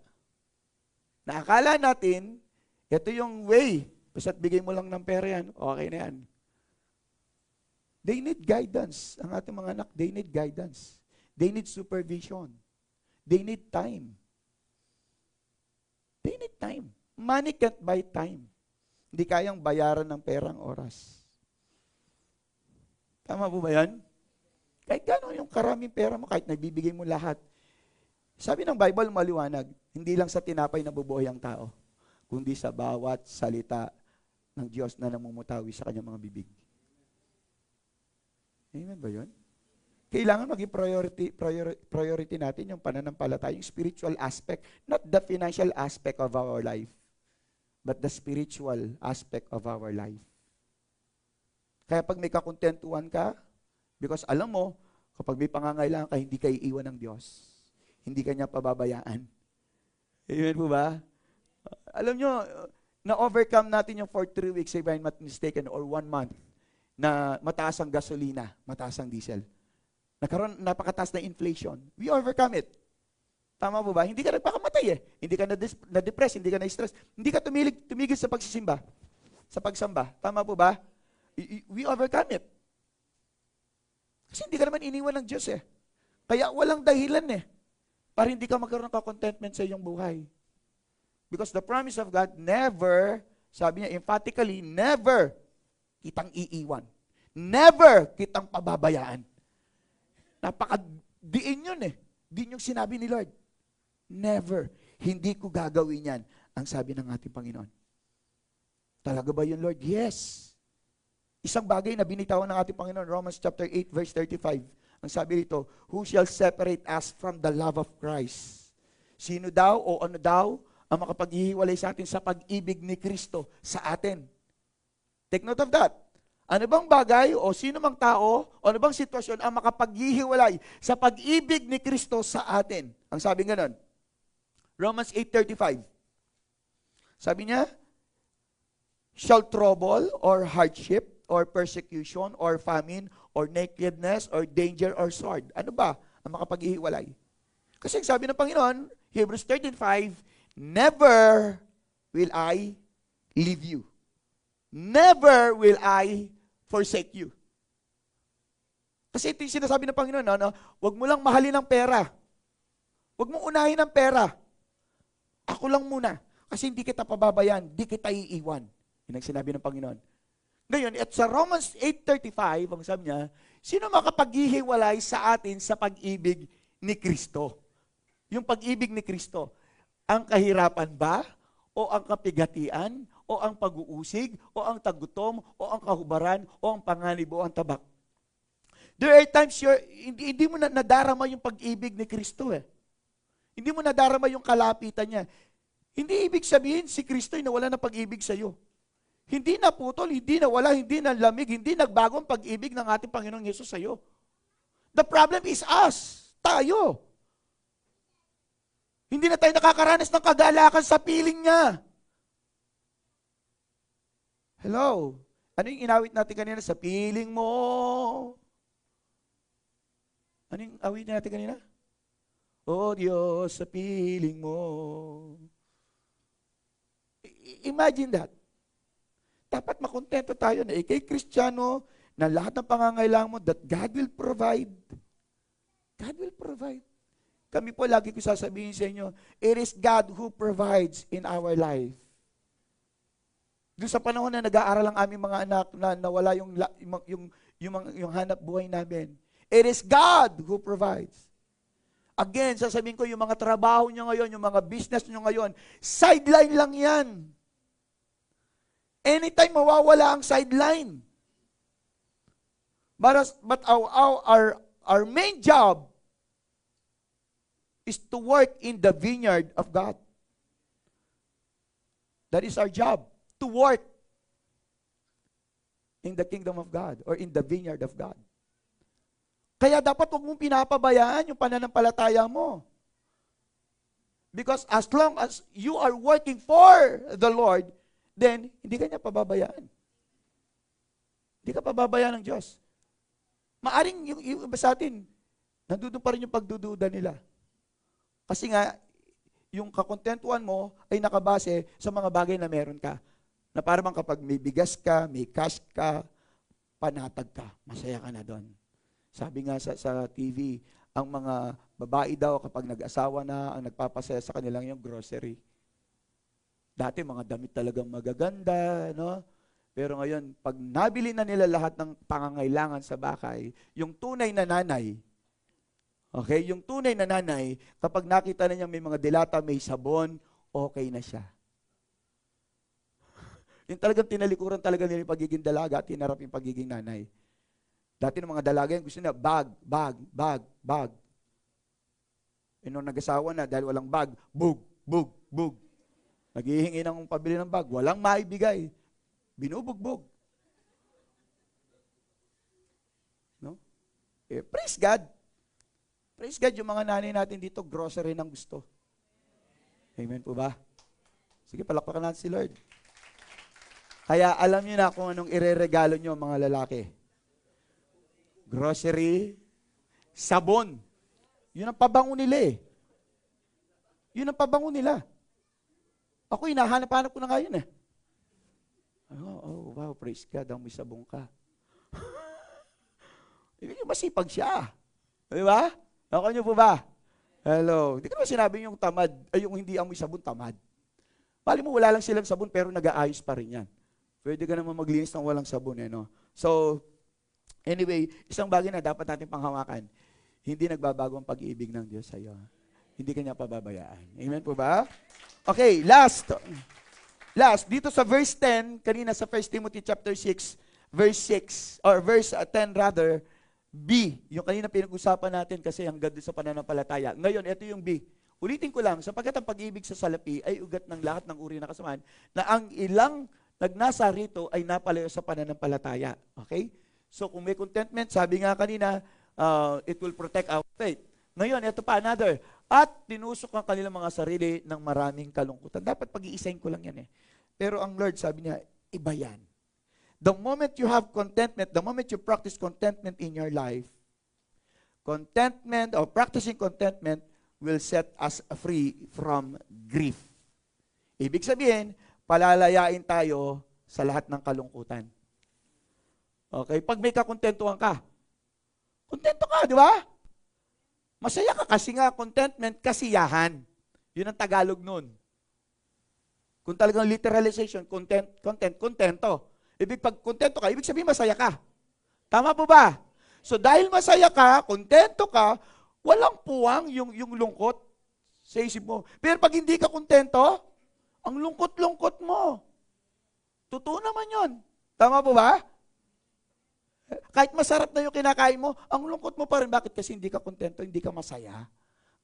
Naakala natin, ito yung way. Basta't bigay mo lang ng pera yan, okay na yan. They need guidance. Ang ating mga anak, they need guidance. They need supervision. They need time. They need time. Money can't buy time. Hindi kayang bayaran ng perang oras. Tama po ba yan? Kahit gano'n yung karaming pera mo, kahit nagbibigay mo lahat. Sabi ng Bible, maliwanag, hindi lang sa tinapay nabubuhay ang tao, kundi sa bawat salita ng Diyos na namumutawi sa kanyang mga bibig. Amen ba yun? Kailangan maging priority natin yung pananampalataya, yung spiritual aspect, not the financial aspect of our life, but the spiritual aspect of our life. Kaya pag may kakontentuhan ka, because alam mo, kapag may pangangailangan ka, hindi ka iiwan ng Diyos. Hindi ka niya pababayaan. Amen po ba? Alam nyo, na-overcome natin yung for 3 weeks, if I'm not mistaken, or 1 month, na mataas ang gasolina, mataas ang diesel. Nagkaroon, napakataas na inflation. We overcome it. Tama po ba? Hindi ka nagpakamatay Hindi ka na-depress, hindi ka na-stress. Hindi ka tumigil sa pagsisimba, sa pagsamba. Tama po ba? We overcome it. Kasi hindi ka naman iniwan ng Diyos Kaya walang dahilan para hindi ka magkaroon ng contentment sa iyong buhay. Because the promise of God never Sabi niya emphatically, never kitang iiwan. Never kitang pababayaan. Napakadiin yun eh. Diin yung sinabi ni Lord. Never. Hindi ko gagawin yan. Ang sabi ng ating Panginoon. Talaga ba yun, Lord? Yes. Isang bagay na binitawan ng ating Panginoon, Romans chapter 8, verse 35. Ang sabi rito, who shall separate us from the love of Christ? Sino daw o ano daw ang makapaghihiwalay sa atin sa pag-ibig ni Kristo sa atin? Take note of that. Ano bang bagay o sino mang tao o ano bang sitwasyon ang makapaghihiwalay sa pag-ibig ni Kristo sa atin? Ang sabi ngayon, Romans 8:35. Sabi niya, shall trouble or hardship or persecution or famine or nakedness or danger or sword. Ano ba ang makapaghihiwalay? Kasi sabi ng Panginoon, Hebrews 13:5, never will I leave you. Never will I forsake you. Kasi ito yung sinasabi ng Panginoon, huwag mo lang mahalin ang pera. Huwag mong unahin ang pera. Ako lang muna. Kasi hindi kita pababayan, hindi kita iiwan. Yun ang sinabi ng Panginoon. Ngayon, at sa Romans 8:35, ang sabi niya, sino makapaghihiwalay sa atin sa pag-ibig ni Kristo? Yung pag-ibig ni Kristo. Ang kahirapan ba? O ang kapigatian? O ang pag-uusig, o ang tagutom, o ang kahubaran, o ang panganib, o ang tabak. There are times hindi mo nadarama yung pag-ibig ni Kristo eh. Hindi mo nadarama yung kalapitan niya. Hindi ibig sabihin si Kristo ay nawala ng pag-ibig sa iyo. Hindi naputol, hindi nawala, hindi nalamig, hindi nagbago ang pag-ibig ng ating Panginoong Yesus sa iyo. The problem is us, tayo. Hindi na tayo nakakaranas ng kagalakan sa piling niya. Hello? Ano yung inawit natin kanina? Sa piling mo. Ano yung awit natin kanina? Oh Diyos, sa piling mo. Imagine that. Dapat makontento tayo na ikay Kristiyano na lahat ng pangangailangan mo that God will provide. God will provide. Kami po lagi ko sasabihin sa inyo, it is God who provides in our life. Doon sa panahon na nag-aaral ang aming mga anak na nawala yung hanap buhay namin. It is God who provides. Again, sasabihin ko, yung mga trabaho nyo ngayon, yung mga business nyo ngayon, sideline lang yan. Anytime mawawala ang sideline. But our main job is to work in the vineyard of God. That is our job. To work in the kingdom of God or in the vineyard of God. Kaya dapat huwag mong pinapabayaan yung pananampalataya mo. Because as long as you are working for the Lord, then hindi ka niya pababayaan. Hindi ka pababayaan ng Diyos. Maaring yung iba sa atin, nandun pa rin yung pagdududa nila. Kasi nga, yung kakontentuhan mo ay nakabase sa mga bagay na meron ka. Na parang kapag may bigas ka, may cash ka, panatag ka, masaya ka na doon. Sabi nga sa TV, ang mga babae daw kapag nag-asawa na, ang nagpapasaya sa kanilang yung grocery. Dati mga damit talagang magaganda, no? Pero ngayon, pag nabili na nila lahat ng pangangailangan sa bahay, yung tunay na nanay, okay, yung tunay na nanay, kapag nakita na niya may mga dilata, may sabon, okay na siya. Yung talagang tinalikuran talaga nila yung pagiging dalaga at tinarap yung pagiging nanay. Dati ng mga dalaga yung gusto nila, bag. E nung nag-asawa na, dahil walang bag, bug. Naghihingi ng pabili ng bag, walang maibigay. Binubugbog. No? Eh, praise God. Praise God, yung mga nanay natin dito, grocery ng gusto. Amen po ba? Sige, palakpakan natin si Lord. Kaya alam niyo na kung anong ireregalo niyo mga lalaki. Grocery, sabon. Yun ang pabango nila eh. Yun ang pabango nila. Ako, hinahanap-hanap ko na nga yun eh. Oh, wow, praise God, ang may sabong ka. Yung masipag siya. Di ba? Ako niyo po ba? Hello. Hindi ko naman sinabi yung tamad, ay yung hindi amoy sabon, tamad. Mali mo, wala lang silang sabon, pero nag-aayos pa rin yan. Pwede ka naman maglinis ng walang sabon, no? So, anyway, isang bagay na dapat natin panghawakan, hindi nagbabago ang pag-ibig ng Diyos sa iyo. Hindi kanya pababayaan. Amen po ba? Okay, last, dito sa verse 10, kanina sa 1 Timothy chapter 6, verse 6, or verse 10 rather, B, yung kanina pinag-usapan natin kasi hanggang doon sa pananampalataya. Ngayon, ito yung B. Ulitin ko lang, sapagkat ang pag-ibig sa salapi ay ugat ng lahat ng uri ng kasamaan, na ang ilang nagnasa rito ay napalayo sa pananampalataya. Okay? So kung may contentment, sabi nga kanina, it will protect our faith. Ngayon, ito pa, another. At tinusok ang kanilang mga sarili ng maraming kalungkutan. Dapat pag-iisahin ko lang yan eh. Pero ang Lord, sabi niya, iba yan. The moment you have contentment, the moment you practice contentment in your life, contentment or practicing contentment will set us free from grief. Ibig sabihin, palalayain tayo sa lahat ng kalungkutan. Okay? Pag may kakontentuhan ka, kontento ka, di ba? Masaya ka kasi nga contentment, kasiyahan. Yun ang Tagalog nun. Kung talagang literalization, kontento. Pag kontento ka, ibig sabihin masaya ka. Tama po ba? So dahil masaya ka, kontento ka, walang puwang yung lungkot sa isip mo. Pero pag hindi ka kontento, ang lungkot-lungkot mo. Totoo naman yun. Tama po ba? Kahit masarap na yung kinakain mo, ang lungkot mo pa rin. Bakit? Kasi hindi ka kontento, hindi ka masaya.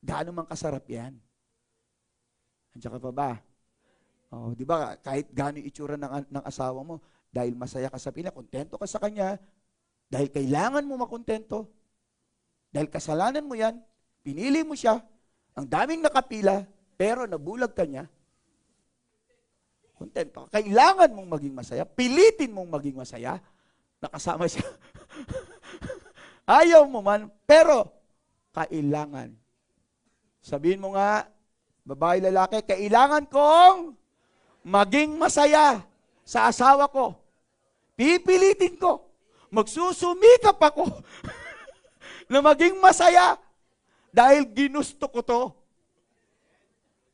Gaano man kasarap yan. Andiyan ka pa ba? Oh, di ba? Kahit gaano itsura ng asawa mo, dahil masaya ka sa pila, kontento ka sa kanya, dahil kailangan mo makontento, dahil kasalanan mo yan, pinili mo siya, ang daming nakapila, pero nabulag ka niya, kontento ka. Kailangan mong maging masaya, pilitin mong maging masaya, nakasama siya. Ayaw mo man, pero kailangan. Sabihin mo nga, babae, lalaki, kailangan kong maging masaya sa asawa ko. Pipilitin ko. Magsusumikap ako na maging masaya dahil ginusto ko to.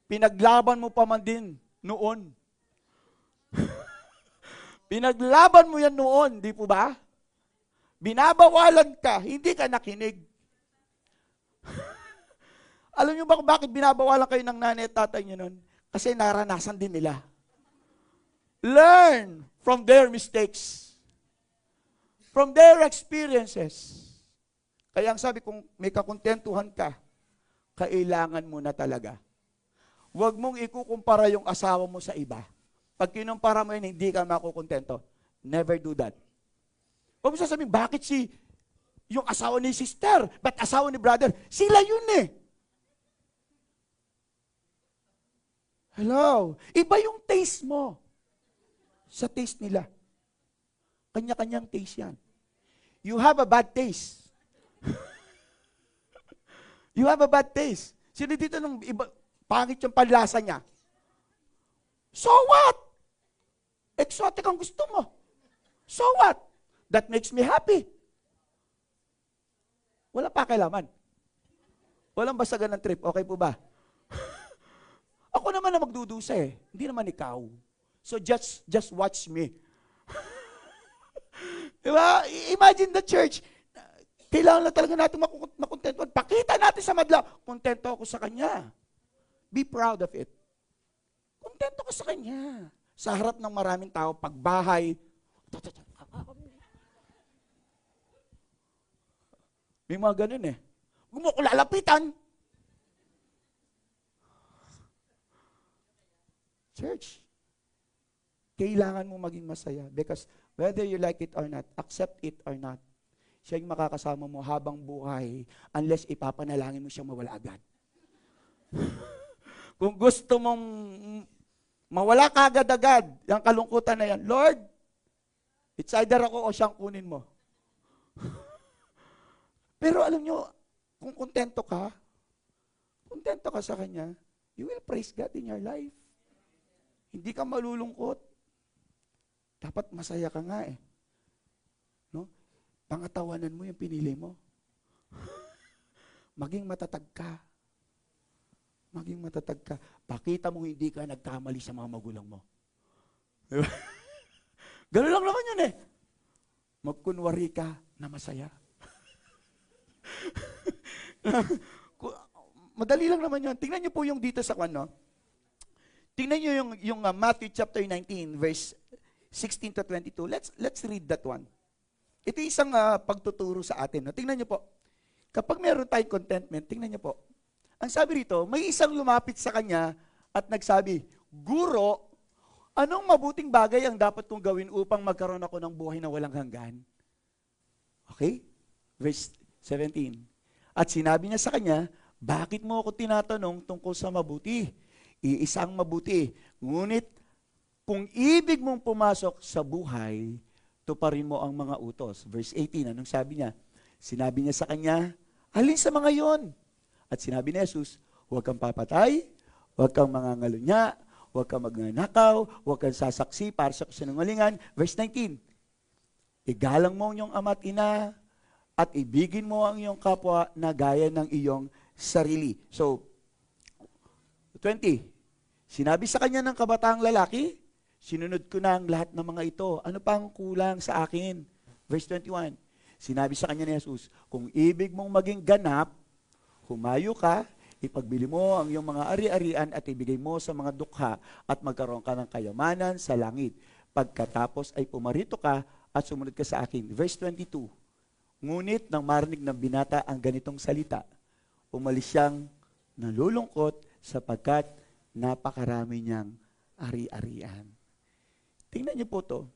Pinaglaban mo pa man din noon. Pinaglaban mo yan noon, di po ba? Binabawalan ka, hindi ka nakinig. Alam niyo ba kung bakit binabawalan kayo ng nanay at tatay niyo noon? Kasi naranasan din nila. Learn from their mistakes. From their experiences. Kaya ang sabi kung may kakontentuhan ka, kailangan mo na talaga. Huwag mong ikukumpara yung asawa mo sa iba. Pag kinumpara mo yun, hindi ka makukontento. Never do that. Huwag mo sasabihin, bakit yung asawa ni sister, ba't asawa ni brother? Sila yun eh. Hello? Iba yung taste mo sa taste nila. Kanya-kanyang taste yan. You have a bad taste. You have a bad taste. Sino dito nung iba, pangit yung panlasa niya? So what? Exotic ang gusto mo. So what? That makes me happy. Wala pa kailaman. Walang basagan ng trip. Okay po ba? Ako naman na magdudusa eh. Hindi naman ikaw. So just watch me. Diba? Imagine the church. Kailangan lang talaga natin makontento. Pakita natin sa madla. Kontento ako sa kanya. Be proud of it. Kontento ka sa kanya. Sa harap ng maraming tao, pagbahay. May mga ganun eh. Huwag mo ko lalapitan. Church, kailangan mo maging masaya because whether you like it or not, accept it or not, siya yung makakasama mo habang buhay unless ipapanalangin mo siya mawala agad. Kung gusto mong mawala ka agad-agad, yung kalungkutan na yan, Lord, it's either ako o siyang kunin mo. Pero alam nyo, kung kontento ka sa Kanya, you will praise God in your life. Hindi ka malulungkot. Dapat masaya ka nga eh. No? Pangatawanan mo yung pinili mo. Maging matatag ka. Maging matatag ka. Pakita mo hindi ka nagkamali sa mga magulang mo. Diba? Ganun lang naman yun eh. Magkunwari ka na masaya. Madali lang naman yun. Tingnan niyo po yung dito sa kwan, no? Tingnan niyo yung Matthew chapter 19, verse 16 to 22. Let's read that one. Ito isang pagtuturo sa atin. No? Tingnan niyo po. Kapag meron tayong contentment, tingnan niyo po. Ang sabi rito, may isang lumapit sa kanya at nagsabi, Guro, anong mabuting bagay ang dapat kong gawin upang magkaroon ako ng buhay na walang hanggan? Okay? Verse 17. At sinabi niya sa kanya, bakit mo ako tinatanong tungkol sa mabuti? Iisang mabuti. Ngunit, kung ibig mong pumasok sa buhay, tuparin mo ang mga utos. Verse 18, anong sabi niya? Sinabi niya sa kanya, alin sa mga yon? At sinabi ni Jesus, huwag kang papatay, huwag kang mangangalunya, huwag kang magnanakaw, huwag kang sasaksi para sa kasinungalingan. Verse 19, igalang mo ang iyong ama't ina at ibigin mo ang iyong kapwa na gaya ng iyong sarili. So, 20, sinabi sa kanya ng kabataang lalaki, sinunod ko na ang lahat ng mga ito. Ano pang kulang sa akin? Verse 21, sinabi sa kanya ni Jesus, kung ibig mong maging ganap, humayo ka, ipagbili mo ang iyong mga ari-arian at ibigay mo sa mga dukha at magkaroon ka ng kayamanan sa langit. Pagkatapos ay pumarito ka at sumunod ka sa akin. Verse 22, ngunit nang marinig ng binata ang ganitong salita, umalis siyang nalulungkot sapagkat napakarami niyang ari-arian. Tingnan niyo po to.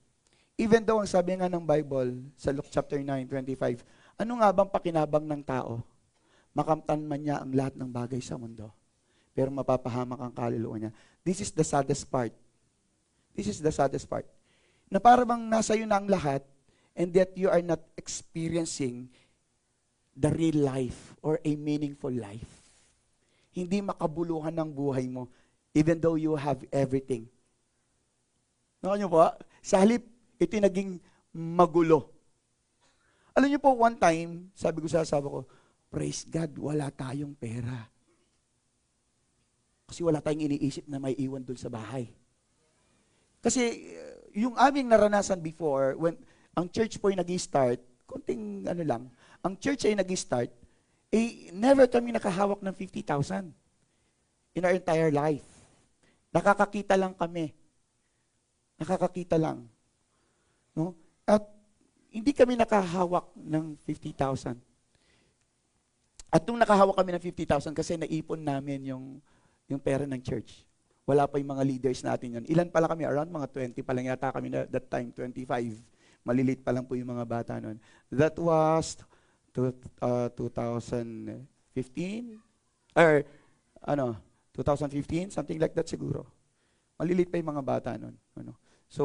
Even though ang sabi nga ng Bible sa Luke chapter 9:25, ano nga bang pakinabang ng tao? Makamtan man niya ang lahat ng bagay sa mundo, pero mapapahamak ang kaluluwa niya. This is the saddest part. This is the saddest part. Na para bang nasa iyo na ang lahat, and yet you are not experiencing the real life or a meaningful life. Hindi makabuluhan ng buhay mo, even though you have everything. Nakon niyo po, sa halip, ito naging magulo. Alam niyo po, one time, sabi ko sa asawa ko, praise God, wala tayong pera. Kasi wala tayong iniisip na may iwan dun sa bahay. Kasi yung aming naranasan before, when ang church po ay nag-start, kunting ano lang, ang church ay nag-start, never kami nakahawak ng 50,000 in our entire life. Nakakakita lang kami. Nakakakita lang. No? At hindi kami nakahawak ng 50,000. At nung nakahawak kami ng 50,000 kasi naipon namin yung pera ng church. Wala pa yung mga leaders natin yun. Ilan pala kami? Around mga 20 pa lang yata kami na that time, 25. Malilit pa lang po yung mga bata nun. That was 2015? Or 2015? Something like that siguro. Malilit pa yung mga bata nun. So,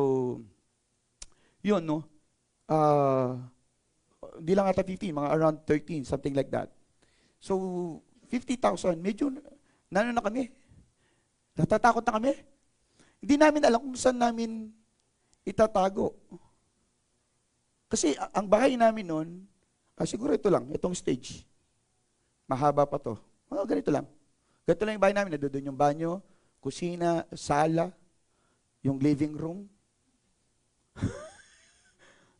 yun, no? Hindi lang ata 15, mga around 13, something like that. So, 50,000, medyo, na kami. Natatakot na kami. Hindi namin alam kung saan namin itatago. Kasi ang bahay namin noon, siguro ito lang, itong stage. Mahaba pa to. Ganito lang. Ganito lang yung bahay namin. Doon yung banyo, kusina, sala, yung living room.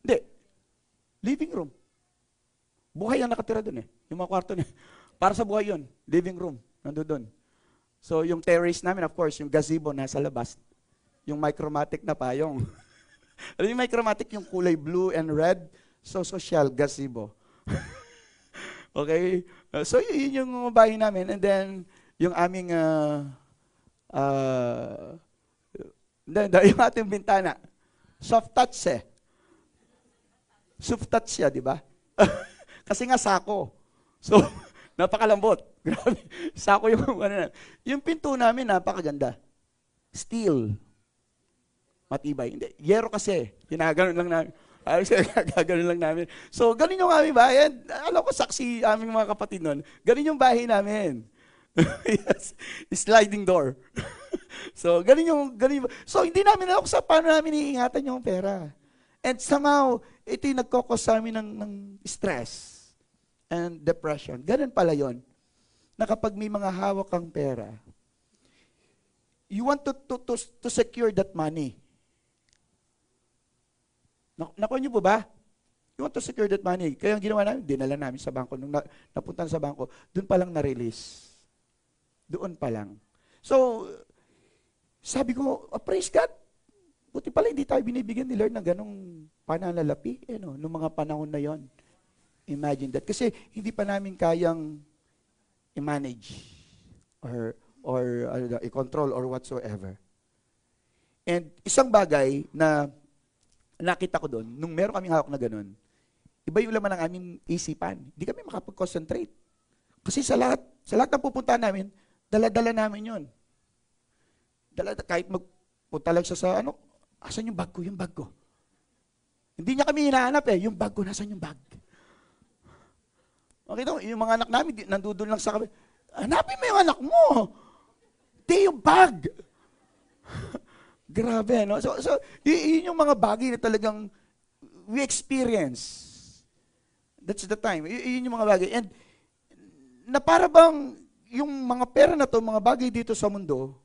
Hindi. Living room. Buhay ang nakatira doon eh. Yung mga kwarto niya. Para sa buhay yun. Living room. Nandoon. So, yung terrace namin, of course, yung gazebo nasa labas. Yung micromatic na payong. Alam yung micromatic, yung kulay blue and red. So, social gazebo. Okay? So, yun yung bahay namin. And then, yung aming yung ating bintana. Soft touch eh. Soft touch siya, di ba? Kasi nga sako. So, napakalambot. Grabe. Sako yung yung pinto namin, napakaganda. Steel. Matibay. Hindi. Yero kasi. Ginaganon lang namin. Gaganon lang namin. So, ganun yung aming bahay. Alam ko, saksi aming mga kapatid nun. Ganun yung bahay namin. Yes. Sliding door. So, ganun yung. So, hindi namin alam kung paano namin iingatan yung pera. And somehow, ito yung nagkokos sa amin ng stress and depression. Ganun pala yon. na kapag may mga hawak kang pera, you want to secure that money. Nakuha niyo po ba? You want to secure that money. Kaya ang ginawa namin, dinala namin sa bangko. Nung napunta sa bangko, doon pa lang na-release. Doon pa lang. So, sabi ko, praise God. Buti pala hindi tayo binibigyan ni Lord ng ganong pananalapi. Noong mga panahon na yon. Imagine that. Kasi hindi pa namin kayang i-manage or i-control or whatsoever. And isang bagay na nakita ko doon, nung meron kaming hawak na ganun, iba yung laman ng aming isipan. Hindi kami makapag-concentrate. Kasi sa lahat ng pupuntahan namin, dala-dala namin yun. Kahit magpunta lang siya sa asan yung bag ko? Yung bag ko. Hindi niya kami hinahanap yung bag ko, nasan yung bag? Okay, yung mga anak namin, nandudun lang sa kami, hanapin mo yung anak mo. Di yung bag. Grabe, no? So, yun yung mga bagay na talagang we experience. That's the time. Yun yung mga bagay. And na para bang yung mga pera na to, mga bagay dito sa mundo,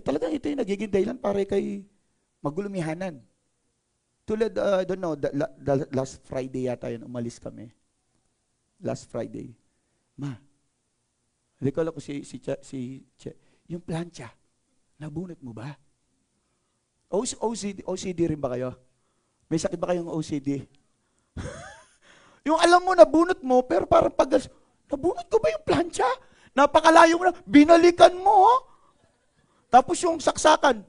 talagang ito yung nagiging dahilan para kay magulumihanan. Tulad, I don't know, last Friday yata yun, umalis kami. Last Friday. Ma, recall ako yung plancha, nabunot mo ba? OCD rin ba kayo? May sakit ba kayong OCD? Yung alam mo, nabunot mo, pero parang nabunot ko ba yung plancha? Napakalayo mo na, binalikan mo. Tapos yung saksakan,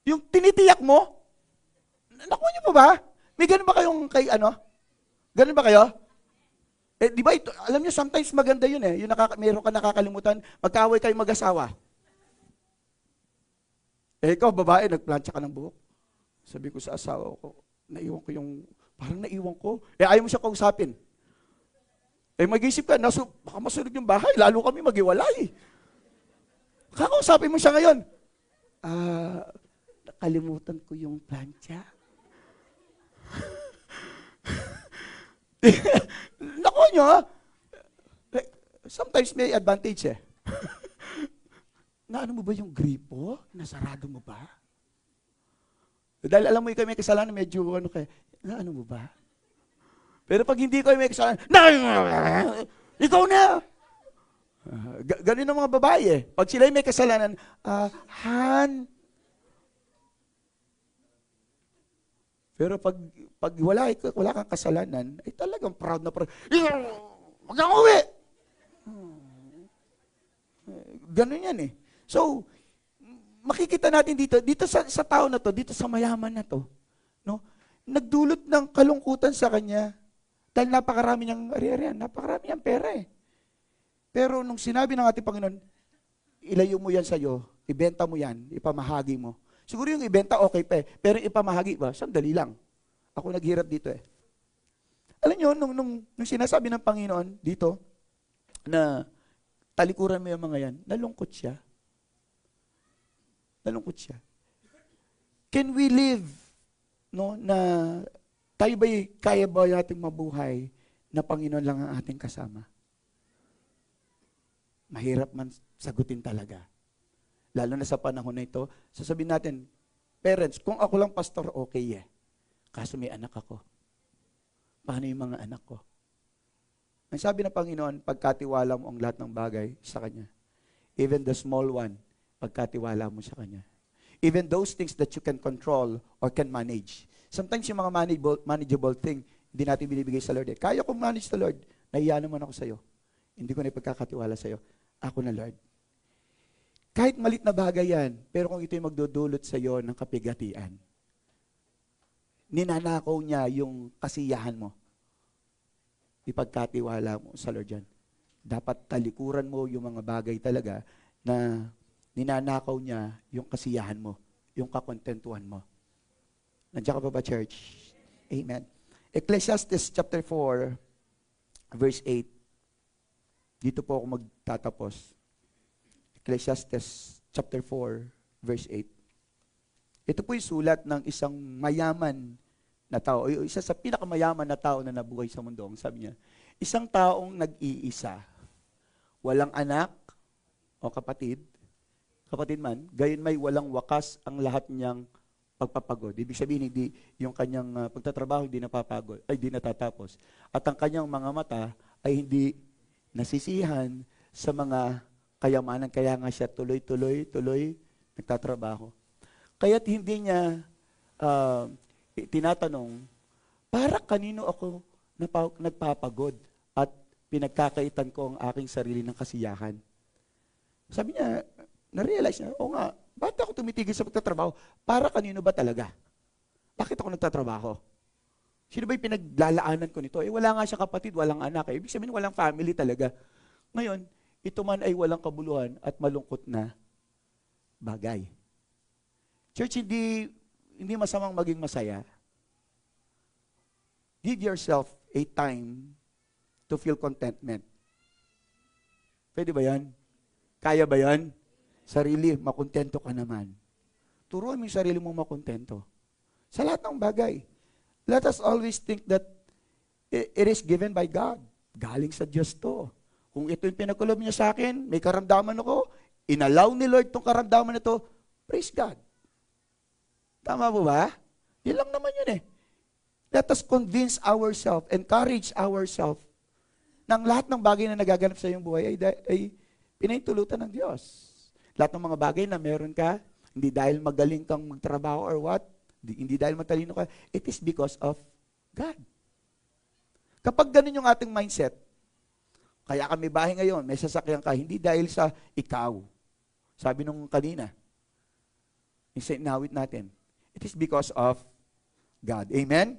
yung tinitiyak mo, nakuha niyo pa ba? May ganun ba kayong Ganun ba kayo? Di ba ito, alam niyo, sometimes maganda yun yung meron ka nakakalimutan, magkaaway kayo mag-asawa. Ikaw, babae, nagplancha ka ng buhok. Sabi ko sa asawa ko, parang naiwan ko. Ayaw mo siya kausapin. Mag-isip ka, baka masunod yung bahay, lalo kami mag-iwalay. Kakausapin mo siya ngayon. Nakalimutan ko yung plancha. Naku nyo, sometimes may advantage Naano mo ba yung gripo? Nasarado mo ba? Dahil alam mo yung may kasalanan, medyo naano mo ba? Pero pag hindi ko may kasalanan, ikaw na! Ganun ang mga babae Pag sila may kasalanan, Han. Pero pag wala kang kasalanan, ay talagang proud na proud. Wag kang uwi! Ganun yan So, makikita natin dito sa tao na to, dito sa mayaman na to, no? Nagdulot ng kalungkutan sa kanya dahil napakarami niyang ari-arian, napakarami niyang pera Pero nung sinabi ng ating Panginoon, ilayo mo yan sa'yo, ibenta mo yan, ipamahagi mo. Siguro yung ibenta okay pa pero ipamahagi ba? Sandali lang. Ako naghirap dito Alam niyo, nung sinasabi ng Panginoon dito, na talikuran mo yung mga yan, nalungkot siya. Can we live, na tayo ba'y kaya ba nating mabuhay na Panginoon lang ang ating kasama? Mahirap man sagutin talaga. Lalo na sa panahon na ito, sasabihin natin, parents, kung ako lang pastor, okay Kaso may anak ako. Paano yung mga anak ko? Ang sabi ng Panginoon, pagkatiwala mo ang lahat ng bagay sa Kanya. Even the small one, pagkatiwala mo sa Kanya. Even those things that you can control or can manage. Sometimes yung mga manageable thing, hindi natin binibigay sa Lord Kaya kong manage sa Lord, nahiya naman ako sa'yo. Hindi ko na ipagkakatiwala sa'yo. Ako na Lord. Kahit malit na bagay yan, pero kung ito'y magdudulot sa'yo ng kapigatian, ninanakaw niya yung kasiyahan mo. Ipagkatiwala mo sa Lord yan. Dapat talikuran mo yung mga bagay talaga na ninanakaw niya yung kasiyahan mo, yung kakontentuhan mo. Nandiyan ka ba, church? Amen. Ecclesiastes chapter 4, verse 8. Dito po ako magtatapos. Ecclesiastes chapter 4, verse 8. Ito po yung sulat ng isang mayaman na tao, o isa sa pinakamayaman na tao na nabuhay sa mundo, ang sabi niya, isang taong nag-iisa, walang anak o kapatid man, gayon may walang wakas ang lahat niyang pagpapagod. Ibig sabihin, hindi yung kanyang pagtatrabaho hindi napapagod, ay hindi natatapos. At ang kanyang mga mata ay hindi nasisihan sa mga kayamanan. Kaya nga siya tuloy nagtatrabaho. Kaya't hindi niya tinatanong, para kanino ako nagpapagod at pinagkakaitan ko ang aking sarili ng kasiyahan. Sabi niya, na-realize niya, o nga, bakit ako tumitigil sa pagtatrabaho? Para kanino ba talaga? Bakit ako nagtatrabaho? Sino ba yung pinaglalaanan ko nito? Wala nga siya kapatid, walang anak. Ibig sabihin, walang family talaga. Ngayon, ito man ay walang kabuluhan at malungkot na bagay. Church, hindi masamang maging masaya. Give yourself a time to feel contentment. Pwede ba yan? Kaya ba yan? Sarili, makontento ka naman. Turuan mo yung sarili mong makontento. Sa lahat ng bagay. Let us always think that it is given by God. Galing sa Diyos to. Kung ito yung pinagkulob niya sa akin, may karamdaman ako, inallow ni Lord tong karamdaman na to, praise God. Tama po ba? Yan lang naman yun eh. Let us convince ourselves, encourage ourselves, na ang lahat ng bagay na nagaganap sa iyong buhay ay pinahintulutan ng Diyos. Lahat ng mga bagay na meron ka, hindi dahil magaling kang magtrabaho or what, hindi dahil matalino ka, it is because of God. Kapag ganun yung ating mindset, kaya kami bahay ngayon, may sasakyan ka, hindi dahil sa ikaw. Sabi nung kanina, yung inawit natin, it is because of God. Amen?